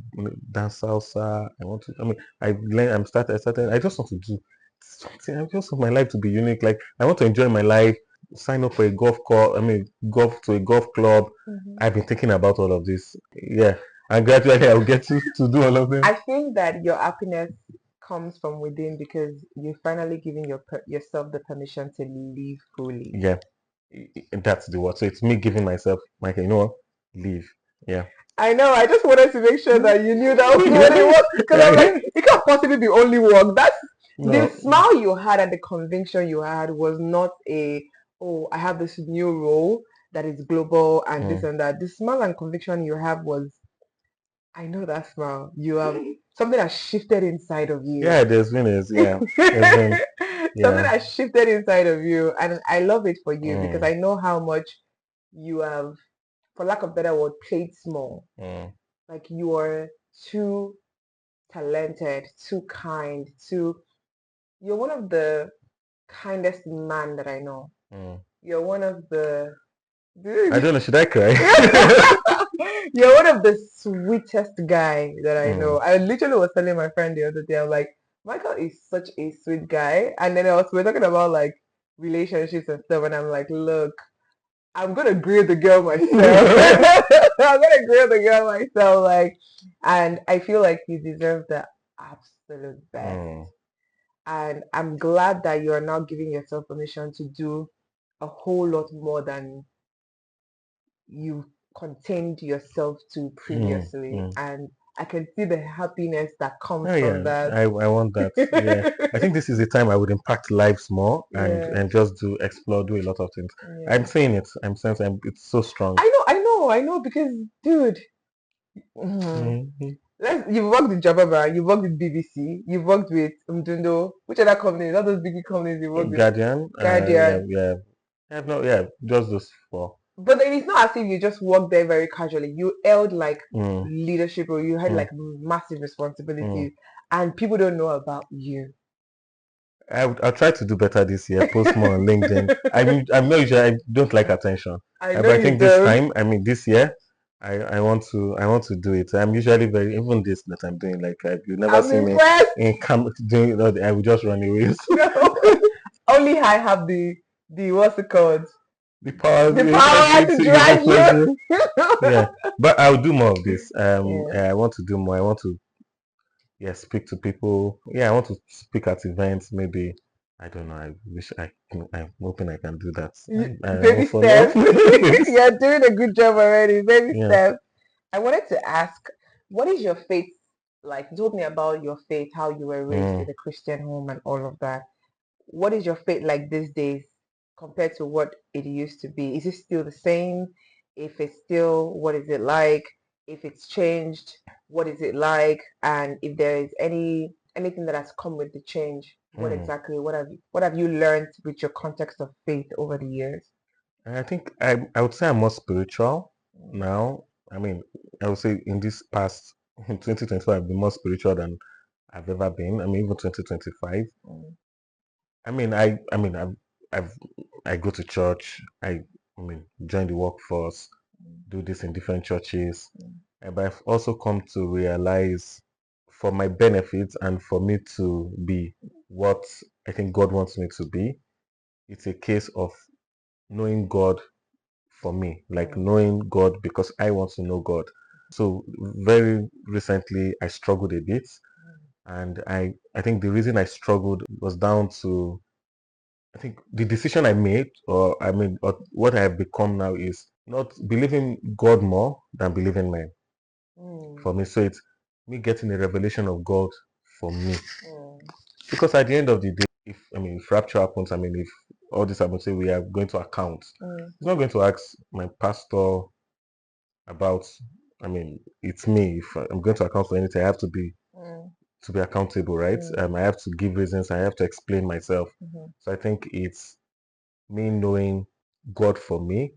dance salsa. I want to. I mean, I learned. I started. I just want to do something. I just want my life to be unique. Like, I want to enjoy my life. Sign up for a golf call. I mean, golf to a golf club. Hmm. I've been thinking about all of this. Yeah, and gradually I'll get to do all of them. I think that your happiness comes from within because you're finally giving yourself the permission to live fully. Yeah, that's the word. So it's me giving myself, like, you know what, leave. Yeah. I know. I just wanted to make sure that you knew that was what it was, because I'm like, it can't possibly be only work. That's the No. smile you had and the conviction you had was not a, oh, I have this new role that is global and this Mm. and that. The smile and conviction you have was, I know that smile. You have something that shifted inside of you. Yeah, yeah, there's been, Something yeah. that shifted inside of you, and I love it for you because Mm, I know how much you have, for lack of better word, played small. mm, Like you are too talented, too kind, too. You're one of the kindest man that I know. mm. You're one of the. I don't know, should I cry? You're one of the sweetest guy that I know. Mm, I literally was telling my friend the other day, I'm like, Michael is such a sweet guy. And then we're talking about like relationships and stuff, and I'm like, look, I'm gonna grill the girl myself. I'm gonna grill the girl myself, like, and I feel like you deserve the absolute best. mm. And I'm glad that you are now giving yourself permission to do a whole lot more than you contained yourself to Mm, previously. mm. And I can see the happiness that comes Oh from yeah, that. I want that. Yeah, I think this is the time I would impact lives more Yeah, and just do explore, do a lot of things. I'm yeah. saying it. I'm saying it's so strong. I know, because, dude, mhm. Mhm. You've worked with Jababa, you've worked with BBC, you've worked with Mdundo, which other companies, all those big companies you worked with, Guardian, yeah, Guardian. yeah. I have no, yeah, just those four. But then it's not as if you just worked there very casually. You held like Mm, leadership, or you had mm, like massive mm. responsibilities, and people don't know about you. I'll try to do better this year. Post more on LinkedIn. I'm not usually, I don't like attention, I know but I you think this don't. time, I mean this year, I want to do it. I'm usually very even this that I'm doing. Like you never I'm see me impressed. in doing. I will just run away. No, only I have the what's it called? The power, The yes, power to drag you. you. Yeah, but I'll do more of this. Yeah. I want to do more. I want to, yeah, speak to people. Yeah, I want to speak at events. Maybe I don't know. I wish I'm hoping I can do that. I Baby will follow up. steps. You're doing a good job already. Baby Yeah. steps. I wanted to ask, what is your faith like? You told me about your faith, how you were raised Mm, in a Christian home and all of that. What is your faith like these days compared to what it used to be? Is it still the same? If it's still, what is it like? If it's changed, what is it like? And if there is anything that has come with the change, what mm. exactly what have you learned with your context of faith over the years? I think I would say I'm more spiritual Mm, now. I mean, I would say in this past in 2025, I've been more spiritual than I've ever been. I mean, even 2025. mm, I mean, I've I go to church. I mean, join the workforce, mm, do this in different churches. mm, But I've also come to realize for my benefits and for me to be what I think God wants me to be, it's a case of knowing God for me, like mm, knowing God because I want to know God. So very recently I struggled a bit, and I think the reason I struggled was down to I think the decision I made, or I mean, or what I have become now is not believing God more than believing men mm, for me. So it's me getting a revelation of God for me. mm, Because at the end of the day, if rapture happens, I mean, if all this happens, say we are going to account, mm, he's not going to ask my pastor about, I mean, it's me. If I'm going to account for anything, I have mm, to be accountable, right? mm, I have to give reasons. I have to explain myself. mhm, So I think it's me knowing God for me,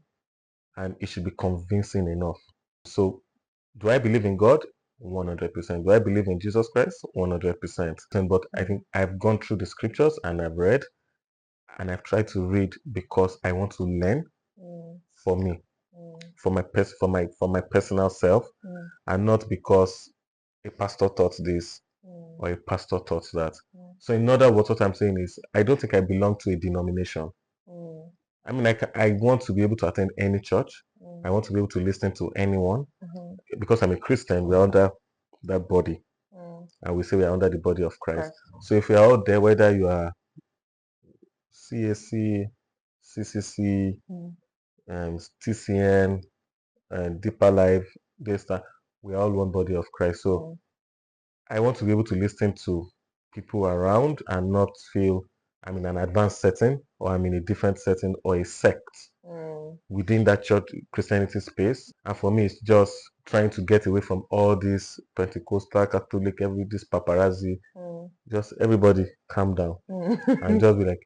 and it should be convincing enough. So, do I believe in God? 100%. Do I believe in Jesus Christ? 100%. But I think I've gone through the scriptures and I've read and I've tried to read because I want to learn mm, for me, mm, for my personal self, mm, and not because a pastor taught this mm, or a pastor taught that. mm, So in other words, what I'm saying is I don't think I belong to a denomination. mm, I mean, I want to be able to attend any church. I mm, want to be able to listen to anyone. mhm, Because I'm a Christian, we're under that body. mm. And we say we are under the body of Christ. Correct. So if you are out there, whether you are CAC, CCC, Mm, TCN, and Deeper Life, Daystar, we are all one body of Christ. So mm, I want to be able to listen to people around and not feel I'm in an advanced setting or I'm in a different setting or a sect mm, within that church Christianity space. And for me, it's just trying to get away from all this Pentecostal, Catholic, this paparazzi. mm, Just everybody calm down and mm. just be like,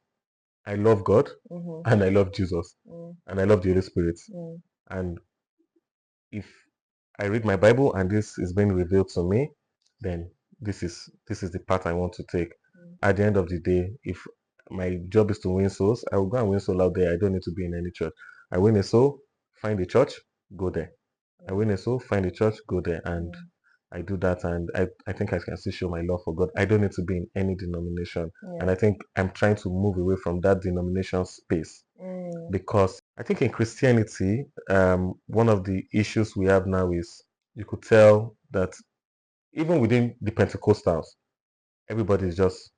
I love God Mhm, and I love Jesus mm, and I love the Holy Spirit. mm, And if I read my Bible and this is being revealed to me, then this is the path I want to take. mm, At the end of the day, if my job is to win souls, I will go and win soul out there. I don't need to be in any church. I win a soul, find a church, go there. I mm, win a soul, find a church, go there. And mm. I do that and I think I can still show my love for God. I don't need to be in any denomination. And Yeah. I think I'm trying to move away from that denomination space Mm, because I think in Christianity, one of the issues we have now is you could tell that even within the Pentecostals, everybody is just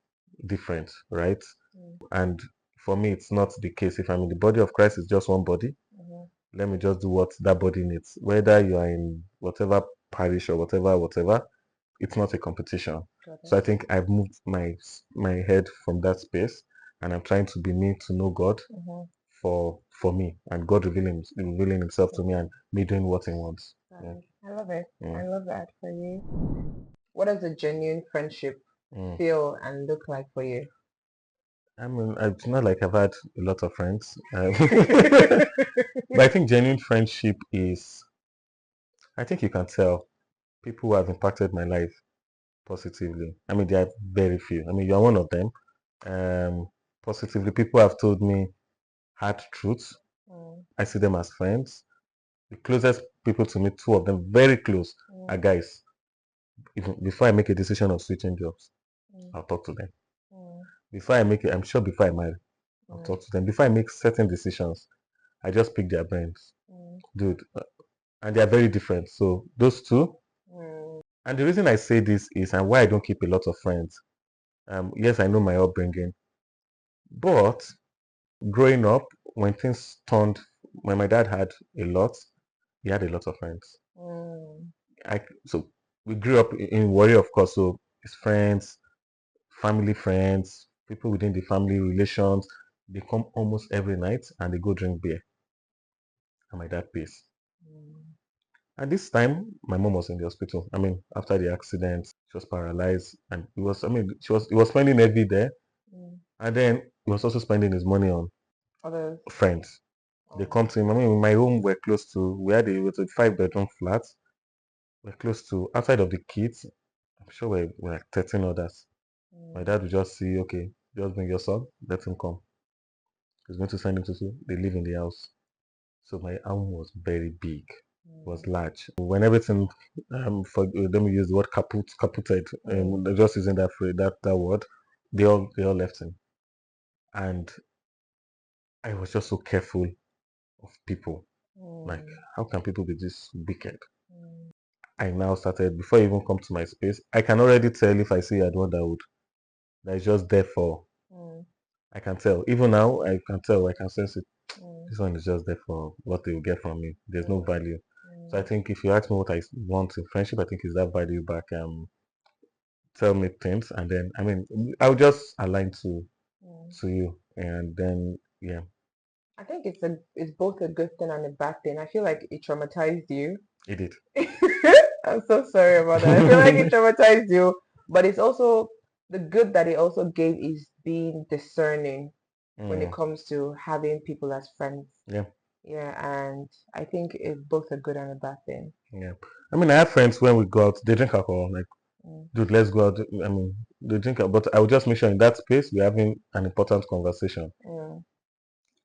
different, right? Mm. And for me, it's not the case. If I'm in the body of Christ, it's just one body. Mhm. Let me just do what that body needs. Whether you are in whatever parish or whatever, it's not a competition. Got So it. I think I've moved my head from that space, and I'm trying to be me to know God Mhm. for me, and God revealing Himself to me, and me doing what He wants. Got Yeah. it. I love it. I Mm, love that for you. What does a genuine friendship mm. feel and look like for you? I mean, it's not like I've had a lot of friends, but I think genuine friendship is. I think you can tell people who have impacted my life positively. I mean, there are very few. I mean, you're one of them. Positively, people have told me hard truths. Mm, I see them as friends. The closest people to me, two of them, very close, are mm, guys. Even before I make a decision of switching jobs, mm, I'll talk to them. mm, Before I make it, I'm sure before I marry, I'll mm, talk to them. Before I make certain decisions, I just pick their brains, mm, dude. And they are very different. So those two. mm, And the reason I say this is, and why I don't keep a lot of friends. Yes, I know my upbringing, but growing up, when things turned, when my dad had a lot, he had a lot of friends. mm, So we grew up in Warrior, of course. So his friends, family friends, people within the family relations, they come almost every night and they go drink beer, and my dad pays. mm, And this time, my mom was in the hospital. I mean, after the accident, she was paralyzed, and it was. I mean, he was spending every day, mm. and then he was also spending his money on Others. friends. They Oh. come to him. I mean, my home we're close to. It was a 5 bedroom flat. We're close to outside of the kids. I'm sure we're like 13 others. My Mm, dad would just see, okay, just bring your son, let him come. He's going to send him to school. They live in the house. So my home was very big, was mm, large. When everything, for let me use the word caputed, mm, they're just using that phrase, that word. They all left him, and I was just so careful of people. Like, mm, how can people be this wicked? mm, I now started before I even come to my space. I can already tell if I see a one that is just there for. mm, I can tell. Even now, I can tell. I can sense it. mm, This one is just there for what they will get from me. There's no mm, value. So I mm, think if you ask me what I want in friendship, I think is that value back. Tell me things, and then I mean, I'll just align mm. to you, and then yeah, I think it's both a good thing and a bad thing. I feel like it traumatized you. it did. I'm so sorry about that. I feel like it traumatized you, but it's also the good that it also gave is being discerning when it Mm, comes to having people as friends. yeah, Yeah, and I think it's both a good and a bad thing. yeah. I mean, I have friends when we go out, they drink alcohol. Like, Mm, dude, let's go out. I mean, they drink, but I will just make sure in that space we're having an important conversation. mm,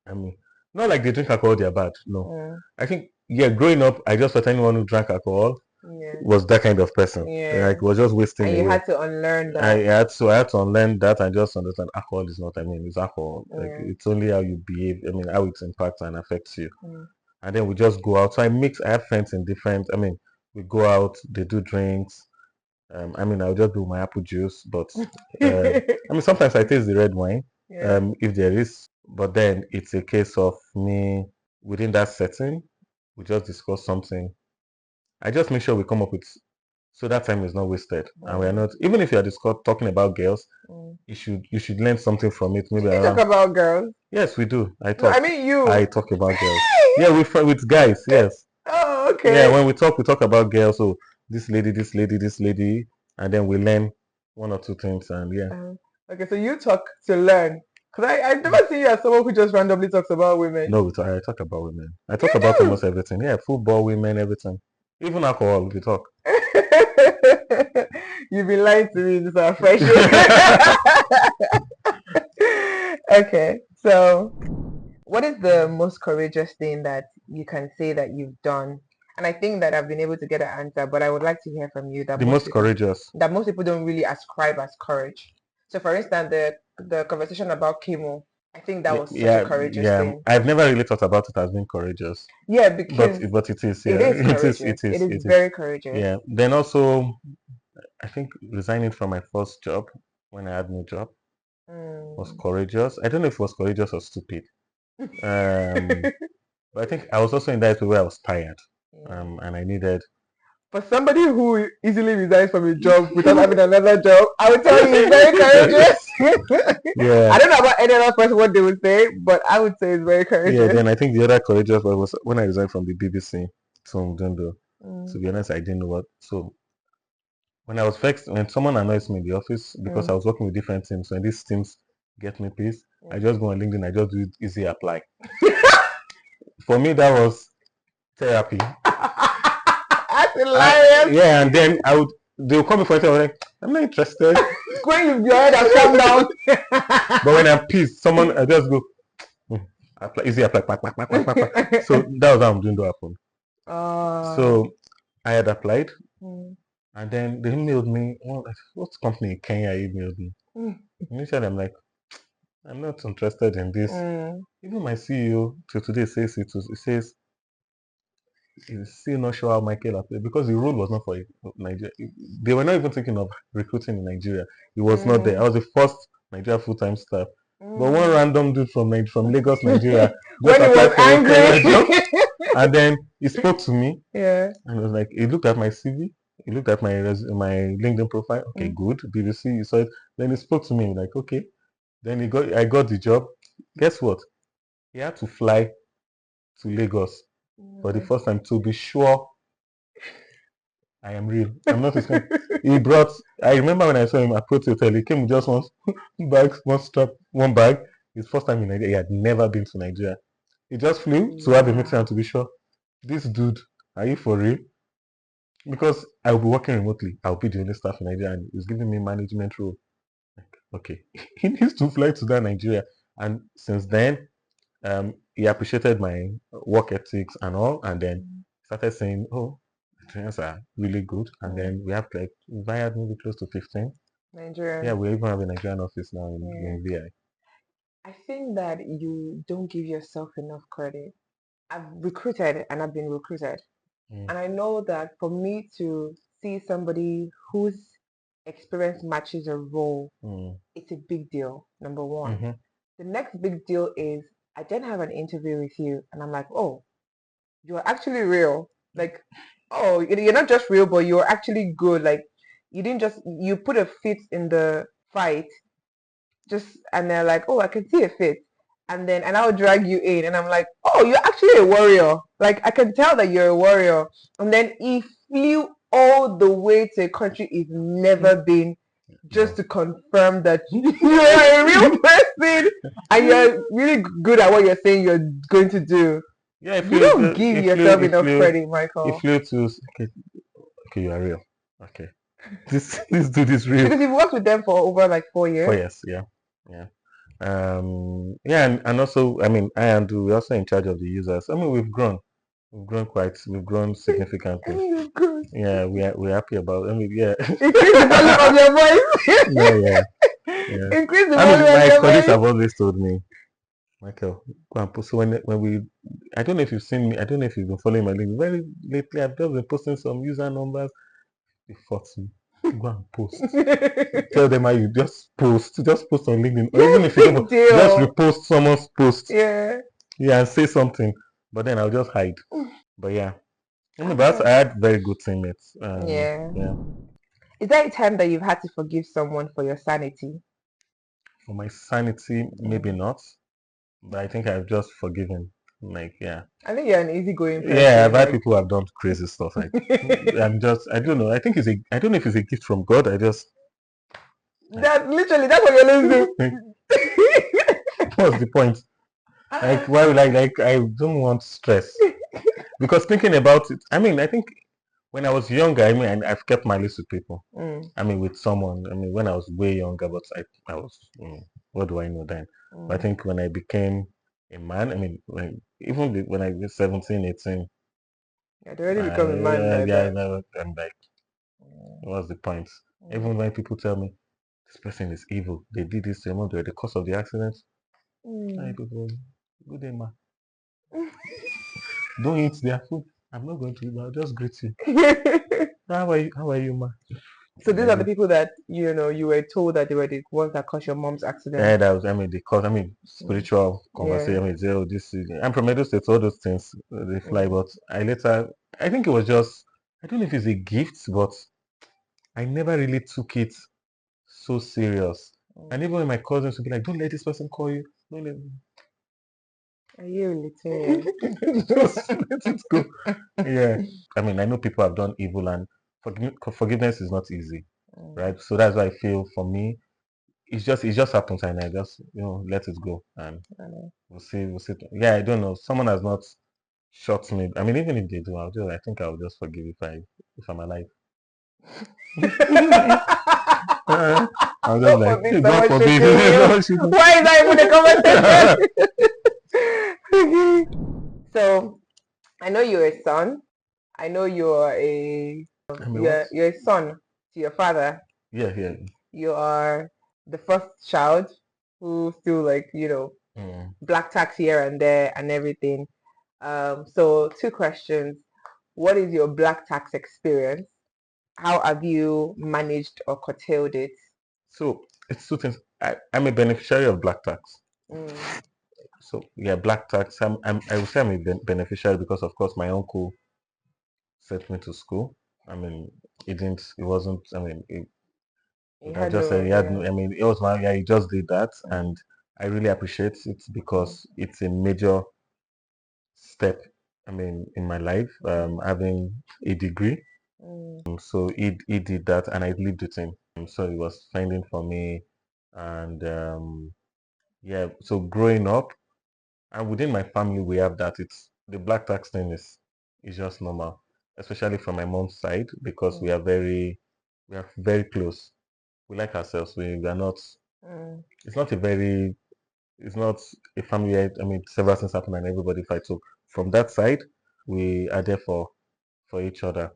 I mean, not like they drink alcohol, they're bad. No, mm, I think yeah, growing up, I just thought anyone who drank alcohol yeah, was that kind of person. yeah. Like, was just wasting And you away. had to unlearn that. I had to unlearn that and just understand alcohol is not. I mean, it's alcohol. Like Yeah. it's only how you behave. I mean, how it impacts and affects you. Mm. And then we just go out. So I mix. I have friends in different. I mean, we go out. They do drinks. I mean, I'll just do my apple juice. But I mean, sometimes I taste the red wine. Yeah. If there is. But then it's a case of me within that setting. We just discuss something. I just make sure we come up with so that time is not wasted, and we are Mm, not. Even if you are talking about girls, mm. you should learn something from it. Maybe You talk about girls. yes, we do. No, I mean you. I talk about girls. Yeah, with guys. Yes. Oh, Yeah, okay. when we talk about girls. So this lady, and then we learn one or two things, and yeah. Okay, so you talk to learn. Because I've never seen you as someone who just randomly talks about women. No, I talk about women. I talk You about do. almost everything. Yeah, football, women, everything. Even alcohol, we talk. You've been lying to me, this is our friendship. Okay, so what is the most courageous thing that you can say that you've done? And I think that I've been able to get an answer, but I would like to hear from you The most courageous. that most people don't really ascribe as courage. So for instance, the conversation about chemo, I think that was such a Yeah, courageous yeah. thing. I've never really thought about it as being courageous, Yeah, but because it is. it Yeah, is courageous. It is it is. very courageous. Yeah. Then also, I think resigning from my first job when I had no job. was Mm. courageous. I don't know if it was courageous or stupid. Um, but I think I was also in that way where I was tired. Yeah. And I needed. For somebody who easily resigns from a job without having another job, I would tell you it's very courageous. Yeah, I don't know about any other person what they would say, but I would say it's very yeah. courageous. Then I think the other courageous one was when I resigned from the BBC to Mdundo. To Mm, be honest, I didn't know what. So when I was vexed, when someone annoys me in the office because I mm, was working with different teams, when these teams get me pissed, I mm. just go on LinkedIn, I just do easy apply. For me, that was therapy. That's hilarious. Yeah, and then they'll call me for it, I'm like, I'm not interested. When your head has come down. But when I'm pissed, I just go, "Hmm, apply, easy apply, pack, pack, pack, pack, pack, pack." So that was how I'm doing the happen. uh, So I had applied, mm, and then they emailed me. What company in Kenya emailed me? mm, Initially, I'm like, I'm not interested in this. mm. Even my CEO till today says it says he's still not sure how Michael applied because the role was not for Nigeria. They were not even thinking of recruiting in Nigeria. He was not there. I Mm, was the first Nigeria full-time staff. But one mm. random dude from Lagos, Nigeria, just When he was applied for a Kenya job, angry. and then he spoke to me Yeah. and was like, he looked at my CV, he looked at my LinkedIn profile. Okay, Mm. good. BBC, he saw it. Then he spoke to me like, okay. Then I got the job. Guess what? He had to fly to Lagos for the Mm. first time to be sure I am real. I'm not a scam. He brought. I remember when I saw him at Proto Hotel. He came with just one bag, one strap, one bag. His first time in Nigeria. He had never been to Nigeria. He just flew to have a meeting and to Wow. be sure. This dude, are you for real? Because I'll be working remotely. I'll be the only staff in Nigeria, and he's giving me management role. Okay, he needs to fly to that Nigeria. And since then, he appreciated my work ethics and all, and then Mm. started saying, "Oh, the trainers are really good." And Mm. then we hired maybe close to 15. Yeah, Nigerian. we even have a Nigerian office now Yeah. in VI. I think that you don't give yourself enough credit. I've recruited and I've been recruited. Mm, And I know that for me to see somebody whose experience matches a role, mm, it's a big deal, number one. mm-hmm. The next big deal is I then have an interview with you and I'm like, oh, you're actually real. Like, oh, you're not just real, but you're actually good. Like, you didn't just, you put a fit in the fight, just, and they're like, oh, I can see a fit. And I'll drag you in and I'm like, oh, you're actually a warrior. Like, I can tell that you're a warrior. And then he flew all the way to a country he's never been just No. to confirm that you're a real person and you're really good at what you're saying you're going to do. Yeah, You don't give yourself enough credit, if Michael. you to okay, okay, you are real. Okay, this dude is real. Because you've worked with them for over like 4 years. 4 years, yeah, yeah. Yeah, and also, I mean, we're also in charge of the users. I mean, we've grown significantly. Good. Yeah, we're happy about. I mean, yeah, Increase the volume of your no, voice. yeah, yeah. Increase the I mean, volume of my your colleagues voice. have always told me, Michael, go and post. So when we, I don't know if you've seen me. I don't know if you've been following my link. Very lately, I've just been posting some user numbers. They fought me. Go and post. Tell them how you just post on LinkedIn, or even if you Big don't, just deal. repost someone's post. Yeah. Yeah, and say something. But then I'll just hide. But yeah, I mean, but I Ah, had very good teammates. yeah. Yeah, Is there a time that you've had to forgive someone for your sanity? for my sanity, maybe Mm. not, but I think I've just forgiven. Like, yeah, I think you're an easygoing yeah, I've person. had Like people who have done crazy stuff. I don't know. I don't know if it's a gift from God. Like, that literally that's what you're listening like, to. what's the point? Like, why would I don't want stress because thinking about it. I mean, I think when I was younger, I mean, I've kept my list with people. Mm, I mean, with someone. I mean, when I was way younger, but I was, what do I know then? But I mm. think when I became a man, I mean, when I was 17, 18, I'd already become a man by yeah, then. I'm like, Mm, what's the point? Even mm, when people tell me this person is evil, they did this to him, they're the cause of the accident. Hi, mm. people, good day, ma. Don't eat their food. I'm not going to eat, but I'll just greet you. How are you, ma? So And these are the people that you were told that they were the ones that caused your mom's accident. that was, I mean, because, I mean, Mm. spiritual Yeah. conversation. I mean, say, oh, this is, I'm from Edo State, so all those things, they fly. Mm. But I think it was just, I don't know if it's a gift, but I never really took it so serious. And Mm. even when my cousins would be like, don't let this person call you. Don't let, Are you related? just let it go. Yeah. I mean, I know people have done evil and forgiveness is not easy, Mm. right? So that's why I feel for me, it just happens and I just, let it go and I know. we'll see, we'll see. Yeah, I don't know. Someone has not shot me. I mean, even if they do, I think I'll just forgive if I'm alive. I'm just God like, forbid "Hey, God someone should forbid. kill you. Someone should do." Why is that even a conversation? Okay. So I know you're a son. I know I mean, what? you're a son to your father. Yeah, yeah. You are the first child who still like, Mm. black tax here and there and everything. So two questions. What is your black tax experience? How have you managed or curtailed it? So it's two things. I'm a beneficiary of black tax. Mm. So yeah, black tax. I would say I'm a beneficiary because, of course, my uncle sent me to school. I mean, it didn't. It wasn't. I mean, it You would have had just said no, he had. yeah. I mean, it was my. Yeah, he just did that, Mm. and I really appreciate it Mm. because it's a major step. I mean, in my life, Mm. having a degree. Mm. So he did that, and I lived with him. So he was finding for me, and yeah. So growing up, and within my family, we have that. It's the black tax thing is just normal, especially from my mom's side because Mm. we are very close. We like ourselves. We are not. Mm. It's not a very. It's not a family. I mean, several things happen and everybody fights. So from that side, we are there for each other.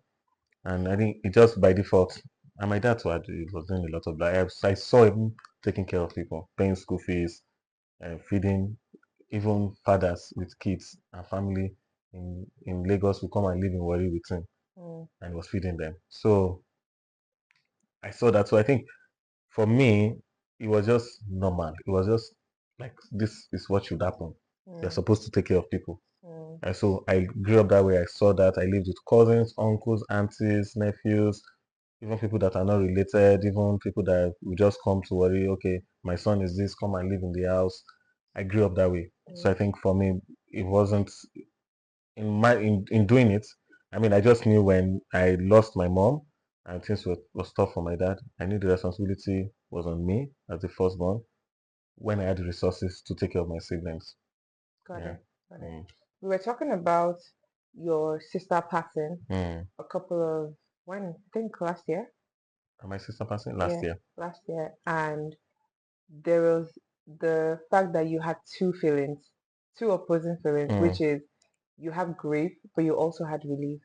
And I think it just by default, and my dad too, he was doing a lot of that. I saw him taking care of people, paying school fees, and feeding even fathers with kids and family in Lagos will come and live in Warri with him Mm. and was feeding them. So I saw that. So I think for me, it was just normal. It was just like this is what should happen. You're Mm. supposed to take care of people. Mm. And so I grew up that way. I saw that. I lived with cousins, uncles, aunties, nephews, even people that are not related, even people that will just come to worry, okay, my son is this, come and live in the house. I grew up that way. So I Mm. think for me, it wasn't in doing it. I mean, I just knew when I lost my mom and things was tough for my dad. I knew the responsibility was on me as the firstborn when I had the resources to take care of my siblings. Got Yeah. it. Got it. Mm. We were talking about your sister passing Mm. a couple of when I think last year. And my sister passing last Yeah, year. last year, and there was the fact that you had two feelings, two opposing feelings, Mm. which is you have grief, but you also had relief.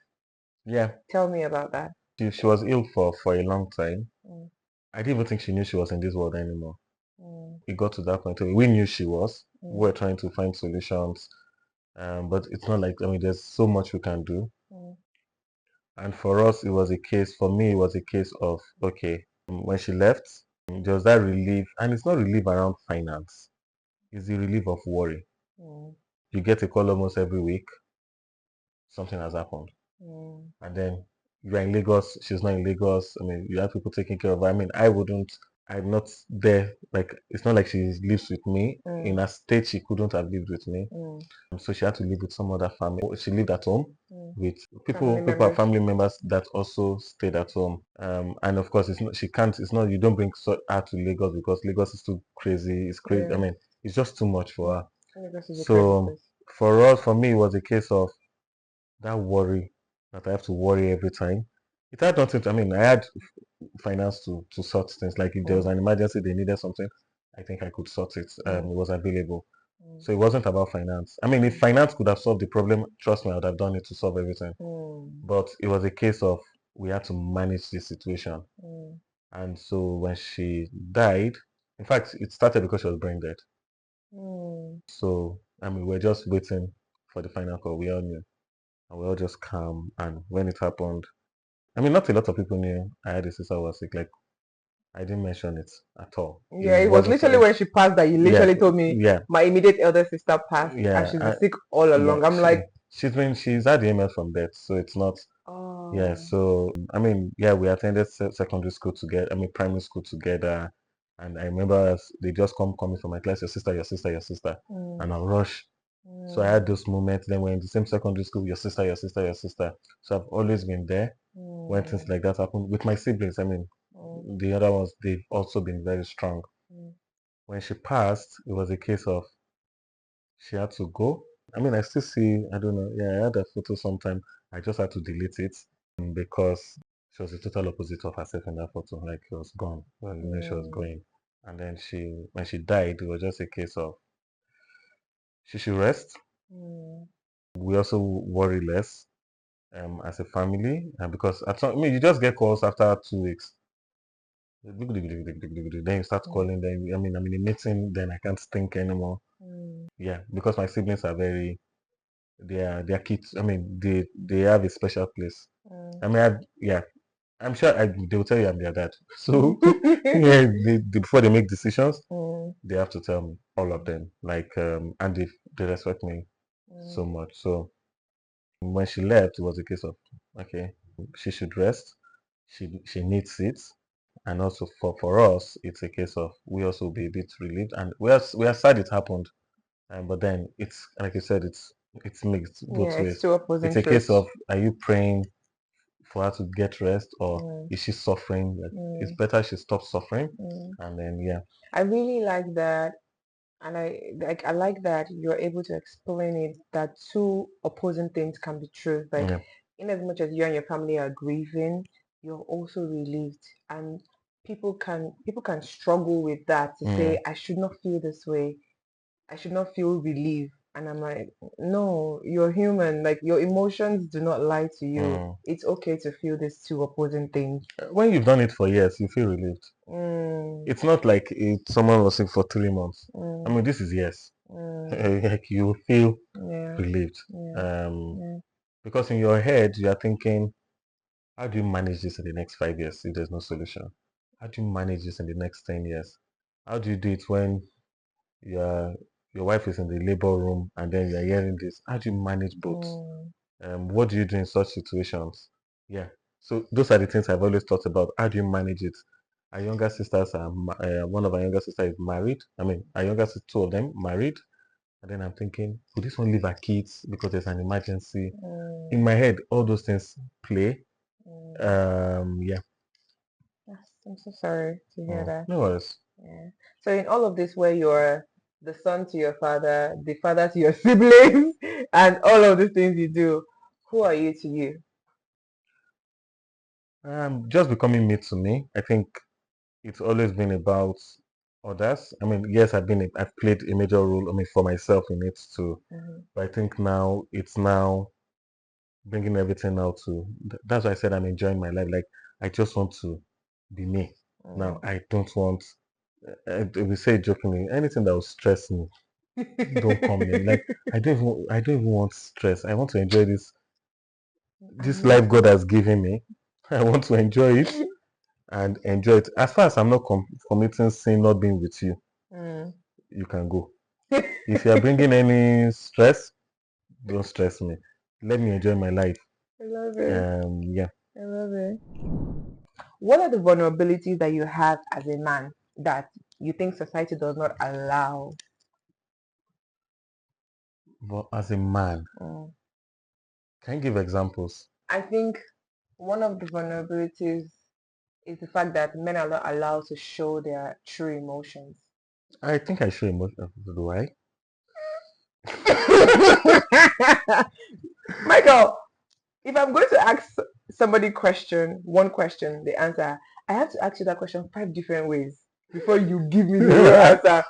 Yeah. Tell me about that. She was ill for a long time. Mm. I didn't even think she knew she was in this world anymore. Mm. It got to that point. We knew she was. We Mm. were trying to find solutions, but it's not like, I mean, there's so much we can do. Mm. And for us, it was a case. For me, it was a case of okay. When she left, there was that relief, and it's not relief around finance. It's the relief of worry. Mm. You get a call almost every week. Something has happened, Mm. and then you're in Lagos. She's not in Lagos. I mean, you have people taking care of her. I mean, I wouldn't. I'm not there. Like, it's not like she lives with me. In Mm. a state, she couldn't have lived with me. Mm. So she had to live with some other family. She lived at home Mm. with Family people are members. family members that also stayed at home. And of course, it's not, she can't, it's not, you don't bring her to Lagos because Lagos is too crazy. It's crazy. I Yeah. mean, it's just too much for her. Lagos is a crazy So place. for me, it was a case of that worry that I have to worry every time. It had nothing to, I mean, I had finance to sort things. Like if there was Mm. an emergency, they needed something, I think I could sort it. It Mm. was available. Mm. So it wasn't about finance. I mean, if finance could have solved the problem, trust me, I would have done it to solve everything. Mm. But it was a case of we had to manage the situation. Mm. And so when she died, in fact, it started because she was brain dead. Mm. So, I mean, we're just waiting for the final call. We all knew. And we all just calm. And when it happened, I mean, not a lot of people knew I had a sister who was sick. Like, I didn't mention it at all. Yeah, it was wasn't literally for, when she passed that you yeah, literally told me yeah, my immediate elder sister passed and yeah, she's been sick all yeah. along. I'm like, She's had AML from birth, so it's not. Yeah, oh, so I mean, yeah, we attended secondary school together. I mean, primary school together, and I remember they just coming from my class, your sister, your sister, your sister, and mm, I'll rush. So I had mm, those moments. Then we're in the same secondary school, your sister, your sister, your sister. So I've always been there when things mm, like that happen with my siblings. I mean, mm, the other ones, they've also been very strong. mm, When she passed, it was a case of she had to go. I mean, I still see, I don't know, yeah, I had a photo sometime. I just had to delete it because she was the total opposite of herself in that photo. Like, she was gone when she was mm, going. And then when she died, it was just a case of she should rest. mm. We also worry less as a family. And because I mean, you just get calls after 2 weeks. Then you start Mm, calling. Then I mean, I'm in a meeting. Then I can't think anymore. mm, Yeah, because my siblings are very they are kids. I mean, they have a special place. mm. I mean, yeah, I'm sure they will tell you I'm their dad. So yeah, before they make decisions, Mm, they have to tell me all of mm, them. Like and they respect me so mm, much. So when she left, it was a case of okay, she should rest. She needs it, and also for us, it's a case of we also be a bit relieved, and we are sad it happened. But then it's like you said, it's mixed yeah, both it's ways. two It's opposing a case truths. of are you praying for her to get rest or Mm, is she suffering? Like it's mm, better she stops suffering. mm. And then yeah. I really like that, and I like that you're able to explain it that two opposing things can be true. Like, Yeah. in as much as you and your family are grieving, you're also relieved, and people can struggle with that to Mm, say I should not feel this way. I should not feel relief. And I'm like, no, you're human. Like, your emotions do not lie to you. mm. It's okay to feel these two opposing things. When you've done it for years, you feel relieved. Mm, It's not like someone was sick for 3 months. I mm, mean, this is years. mm, Like you feel yeah, relieved. yeah, Um, yeah. because in your head you are thinking, how do you manage this in the next 5 years if there's no solution? How do you manage this in the next 10 years? How do you do it when your your wife is in the labor room and then you're hearing this? How do you manage both? Mm, What do you do in such situations? Yeah. So those are the things I've always thought about. How do you manage it? Our younger sisters are one of our younger sisters is married. I mean, our younger sister, two of them married. And then I'm thinking, would this one leave her kids because there's an emergency? In mm, my head, all those things play. mm. Yeah. Yes, I'm so sorry to hear that. No worries. Yeah. So in all of this, where you're the son to your father, the father to your siblings, and all of the things you do, who are you to you? Just becoming me to me. I think it's always been about others. I mean, yes, I've played a major role. I mean, for myself in it too. Mm-hmm. But I think now it's now bringing everything out to. That's why I said I'm enjoying my life. Like I just want to be me. Now I don't want. We say jokingly, anything that will stress me, don't come near. Like I don't even want stress. I want to enjoy this life God has given me. I want to enjoy it and enjoy it. As far as I'm not committing sin, not being with you, Mm. you can go. If you are bringing any stress, don't stress me. Let me enjoy my life. I love it. Yeah. I love it. What are the vulnerabilities that you have as a man that you think society does not allow? But as a man, Mm. can you give examples? I think one of the vulnerabilities is the fact that men are not allowed to show their true emotions. I think I show emotion. Do I? Michael, if I'm going to ask somebody one question, the answer, I have to ask you that question 5 different ways before you give me the real answer.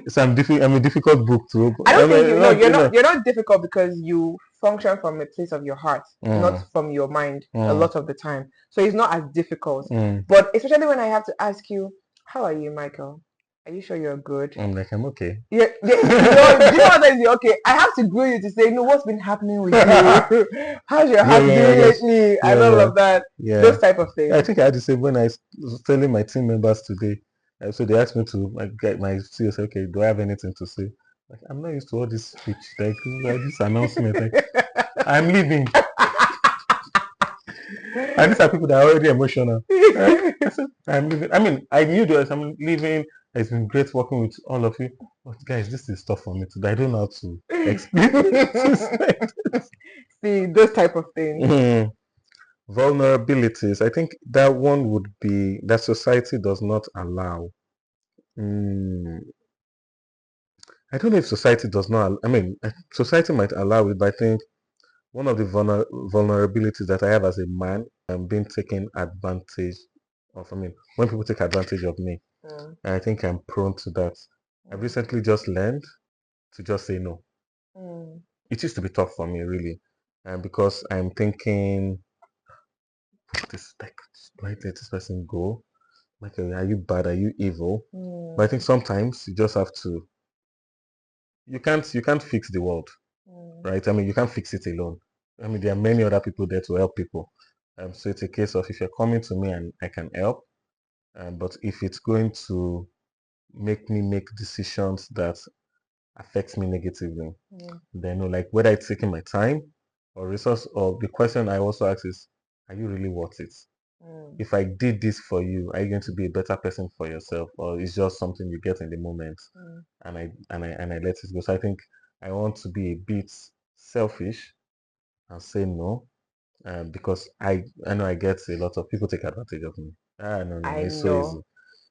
So I'm a difficult book to open. I I don't think mean, no, not, you're not difficult because you function from a place of your heart, not mm, from your mind a mm, lot of the time. So it's not as difficult. mm. But especially when I have to ask you, how are you, Michael? Are you sure you're good? I'm like, I'm okay. Yeah, yeah, no, do you know what that is? Okay, I have to grill you to say, no, what's been happening with you? How's your Yeah, heart yeah, doing yes, lately? And yeah, all yeah, of that. yeah. Those type of I things. think I had the same when was telling my team members today. So they asked me to get my CEO say, okay, do I have anything to say? Like, I'm not used to all this speech, like this announcement. Like, I'm leaving, and these are people that are already emotional. I said, I'm leaving. I mean, I knew this. I'm leaving. It's been great working with all of you, but guys, this is tough for me today. I don't know how to explain it. See, those type of things. Vulnerabilities. I think that one would be that society does not allow. Mm, I don't know if society does not. I mean, society might allow it, but I think one of the vulnerabilities that I have as a man, I'm being taken advantage of. I mean, when people take advantage of me, Mm, I think I'm prone to that. I've mm, recently just learned to just say no. mm, It used to be tough for me, really, and because I'm thinking, this like, do I let this person go? Like, are you bad? Are you evil? But I think mm, sometimes you just have to. You can't fix the world, mm, right? I mean, you can't fix it alone. I mean, there are many other people there to help people. So it's a case of if you're coming to me and I can help, but if it's going to make me make decisions that affects me negatively, mm, then no, like whether it's taking my time or resource, or the question I also ask is, are you really worth it? mm, If I did this for you, are you going to be a better person for yourself, or it's just something you get in the moment? mm. And I let it go. So I think I want to be a bit selfish and say no, because I know I get a lot of people take advantage of me. No, I it's so easy. know.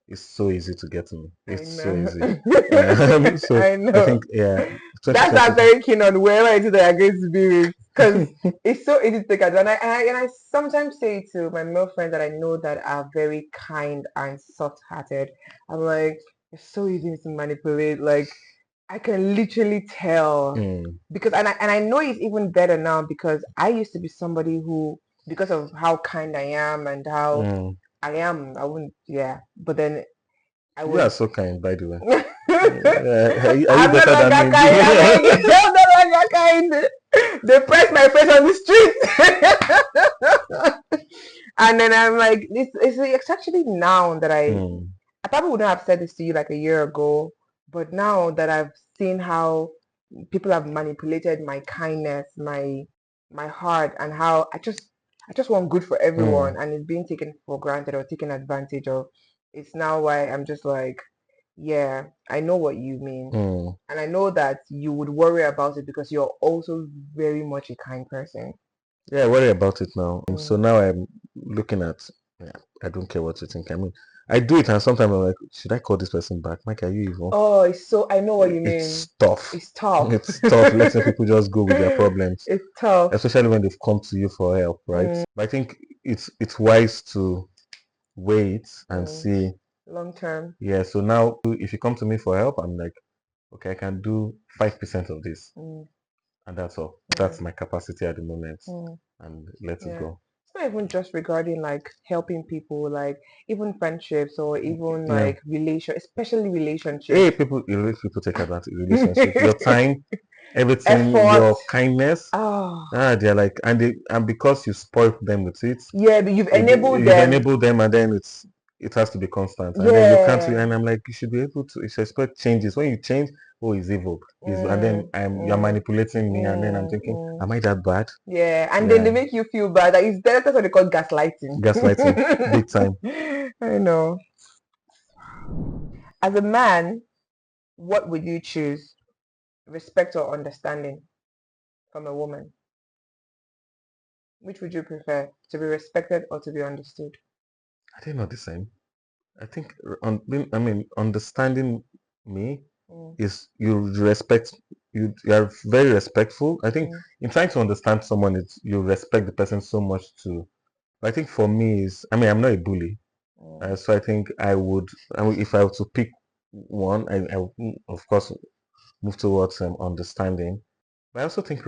It's so easy to get me. I It's so know. easy. So I I know. think, yeah, That's why I'm 2020. very keen on wherever it is that I'm going to be with, because it's so easy to take advantage. And I sometimes say to my male friends that I know that are very kind and soft-hearted, I'm like, it's so easy to manipulate. Like I can literally tell Mm, because and I know it's even better now because I used to be somebody who, because of how kind I am and how mm. I am, I wouldn't, yeah. But then I You are would. so kind, by the way. Are you I'm no better than longer me? kind. I'm no longer kind. They press my face on the street. And then I'm like, it's actually now that Mm, I probably wouldn't have said this to you like a year ago, but now that I've seen how people have manipulated my kindness, my heart, and how I just want good for mm, everyone, and it's being taken for granted or taken advantage of. It's now why I'm just like, yeah, I know what you mean. mm. And I know that you would worry about it because you're also very much a kind person. Yeah, I worry about it now. So Mm. now I'm looking at, yeah, I don't care what you think. I mean, I do it and sometimes I'm like, should I call this person back? Mike, are you evil? Oh, I know what you mean. It's tough. It's tough. It's tough letting people just go with their problems, It's tough. especially when they've come to you for help, right? Mm, But I think it's wise to wait and mm. see. Long term. Yeah, so now if you come to me for help, I'm like, okay, I can do 5% of this, Mm, and that's all. mm, That's my capacity at the moment, mm. and let it Yeah. go. It's not even just regarding like helping people, like even friendships or even Yeah. like especially Hey, relationships. people take advantage of relationships. Your time, everything, Effort. your kindness. Oh, They're like, and because you spoil them with it, yeah, you've enabled you've them. enabled them, and then it has to be constant, and then you can't. Yeah. And I'm like, you should be able to. You should expect changes. When you change, oh, he's evil. And then Mm, you're mm, manipulating me, and then I'm mm, thinking, mm. am I that bad? Yeah, and then Yeah, they make you feel bad. That's what they call gaslighting. gaslighting, big time. I know. As a man, what would you choose? Respect or understanding from a woman? Which would you prefer? To be respected or to be understood? Are they not the same? I think I mean, understanding me Mm, is you respect you are very respectful. I think mm, in trying to understand someone, it's you respect the person so much too. I think for me is, I mean, I'm not a bully, mm, so I think if I were to pick one, I would, of course, move towards understanding. But I also think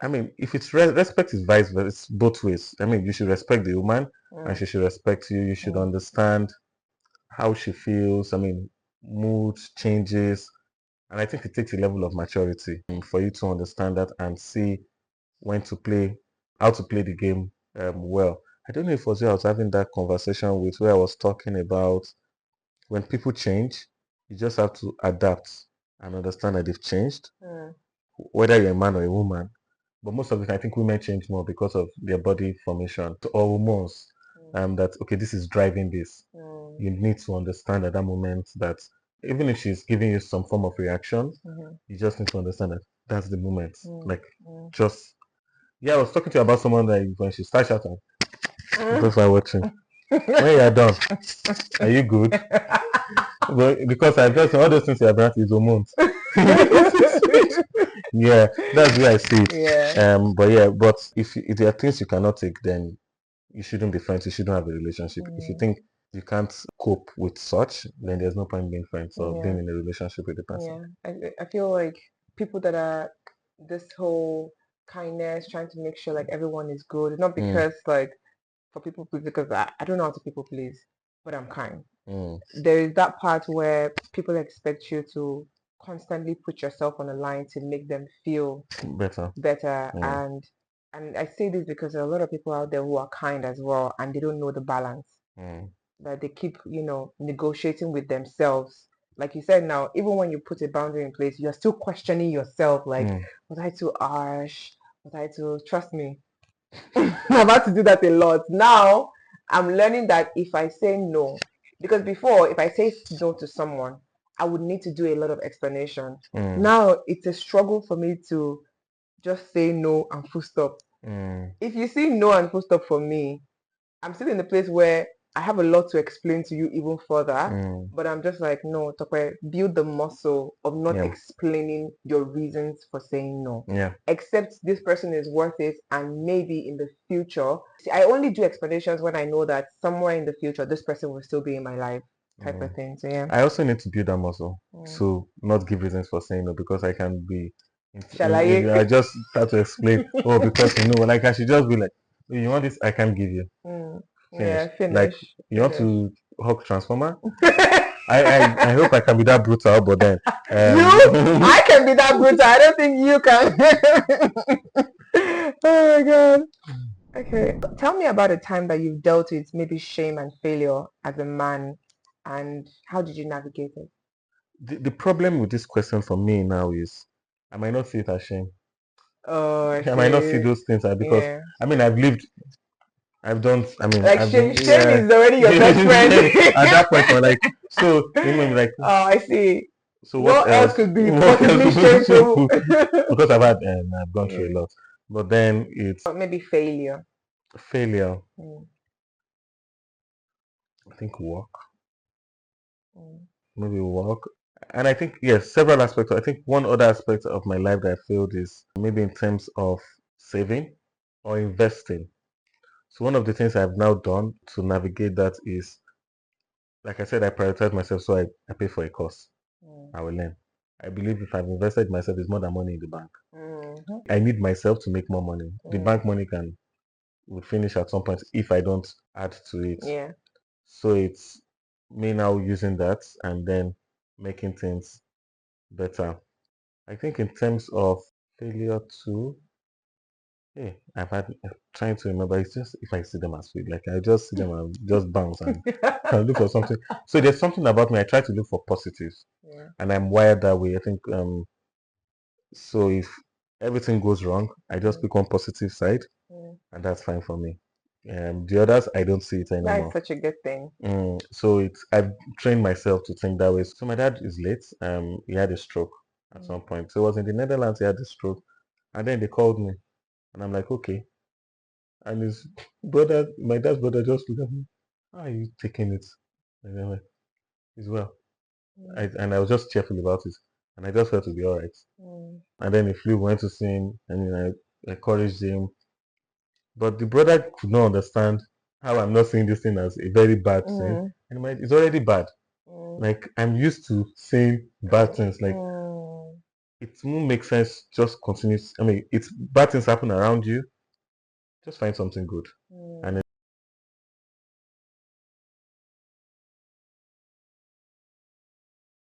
I mean, if it's respect is vice versa, it's both ways. I mean, you should respect the woman, and mm, she should respect you. You should mm, understand. how she feels. I mean, mood changes. And I think it takes a level of maturity for you to understand that and see when to play, how to play the game well. I don't know if it was you I was having that conversation with where I was talking about when people change, you just have to adapt and understand that they've changed, whether you're a man or a woman. But most of the time, I think women change more because of their body formation or hormones. That okay, this is driving this. You need to understand at that moment that even if she's giving you some form of reaction, you just need to understand that that's the moment. Like just yeah, I was talking to you about someone that when she starts shouting, because I'm watching. When you are done, are you good? But because I just all those things you are brought is hormones. Yeah, that's the way I see it. But yeah, but if there are things you cannot take, then you shouldn't be friends. You shouldn't have a relationship. If you think you can't cope with such, then there's no point being friends or being in a relationship with the person. I feel like people that are this whole kindness, trying to make sure like everyone is good, not because like for people please, because I don't know how to people please, but I'm kind. There is that part where people expect you to constantly put yourself on a line to make them feel Better. and I say this because there are a lot of people out there who are kind as well and they don't know the balance. That they keep, negotiating with themselves. Like you said now, even when you put a boundary in place, you're still questioning yourself, like, was I too harsh? Was I too trust me? I've had to do that a lot. Now I'm learning that if I say no, because before if I say no to someone, I would need to do a lot of explanation. Now it's a struggle for me to just say no and full stop. If you see no and full stop for me, I'm still in a place where I have a lot to explain to you even further, but I'm just like, no, Tokwe, build the muscle of not explaining your reasons for saying no. Except this person is worth it, and maybe in the future. See, I only do explanations when I know that somewhere in the future this person will still be in my life, type of thing. So yeah. I also need to build that muscle to not give reasons for saying no because I can be. I just start to explain. Oh, because like I should just be like, you want this? I can't give you. Yeah, finish. Like you want to hug transformer? I hope I can be that brutal, but then I can be that brutal. I don't think you can. Oh my god. Okay. Tell me about a time that you've dealt with maybe shame and failure as a man, and how did you navigate it? The problem with this question for me now is I might not see it as shame. Oh, I might not see those things because I mean I've done. I mean, like shame is already your best friend. At that point, I'm like, so like. Oh, I see. So what else could be possibly shameful? Because I've gone through a lot, but then it's maybe failure. Failure. I think work. Maybe work. And I think yes, several aspects. I think one other aspect of my life that I failed is maybe in terms of saving or investing. So one of the things I've now done to navigate that is, like I said, I prioritize myself, so I pay for a course. I will learn. I believe if I've invested myself, it's more than money in the bank. I need myself to make more money. The bank money would finish at some point if I don't add to it. Yeah. So it's me now using that and then making things better. I think in terms of failure too, I'm trying to remember. It's just if I see them as failure, like I just see them and just bounce and look for something. So there's something about me. I try to look for positives, and I'm wired that way. I think so. If everything goes wrong, I just pick one positive side, and that's fine for me. The others, I don't see it anymore. That's such a good thing. So I've trained myself to think that way. So my dad is late. He had a stroke at some point. So it was in the Netherlands. He had a stroke, and then they called me, and I'm like, okay. And his brother, my dad's brother, just looked at me. How are you taking it? And then like, he's well. And I was just cheerful about it, and I just felt to be all right. And then he flew, went to see him, and I encouraged him. But the brother could not understand how I'm not seeing this thing as a very bad thing. And it's already bad. Like I'm used to saying bad things. Like it won't make sense. Just continue. I mean, it's bad things happen around you. Just find something good, and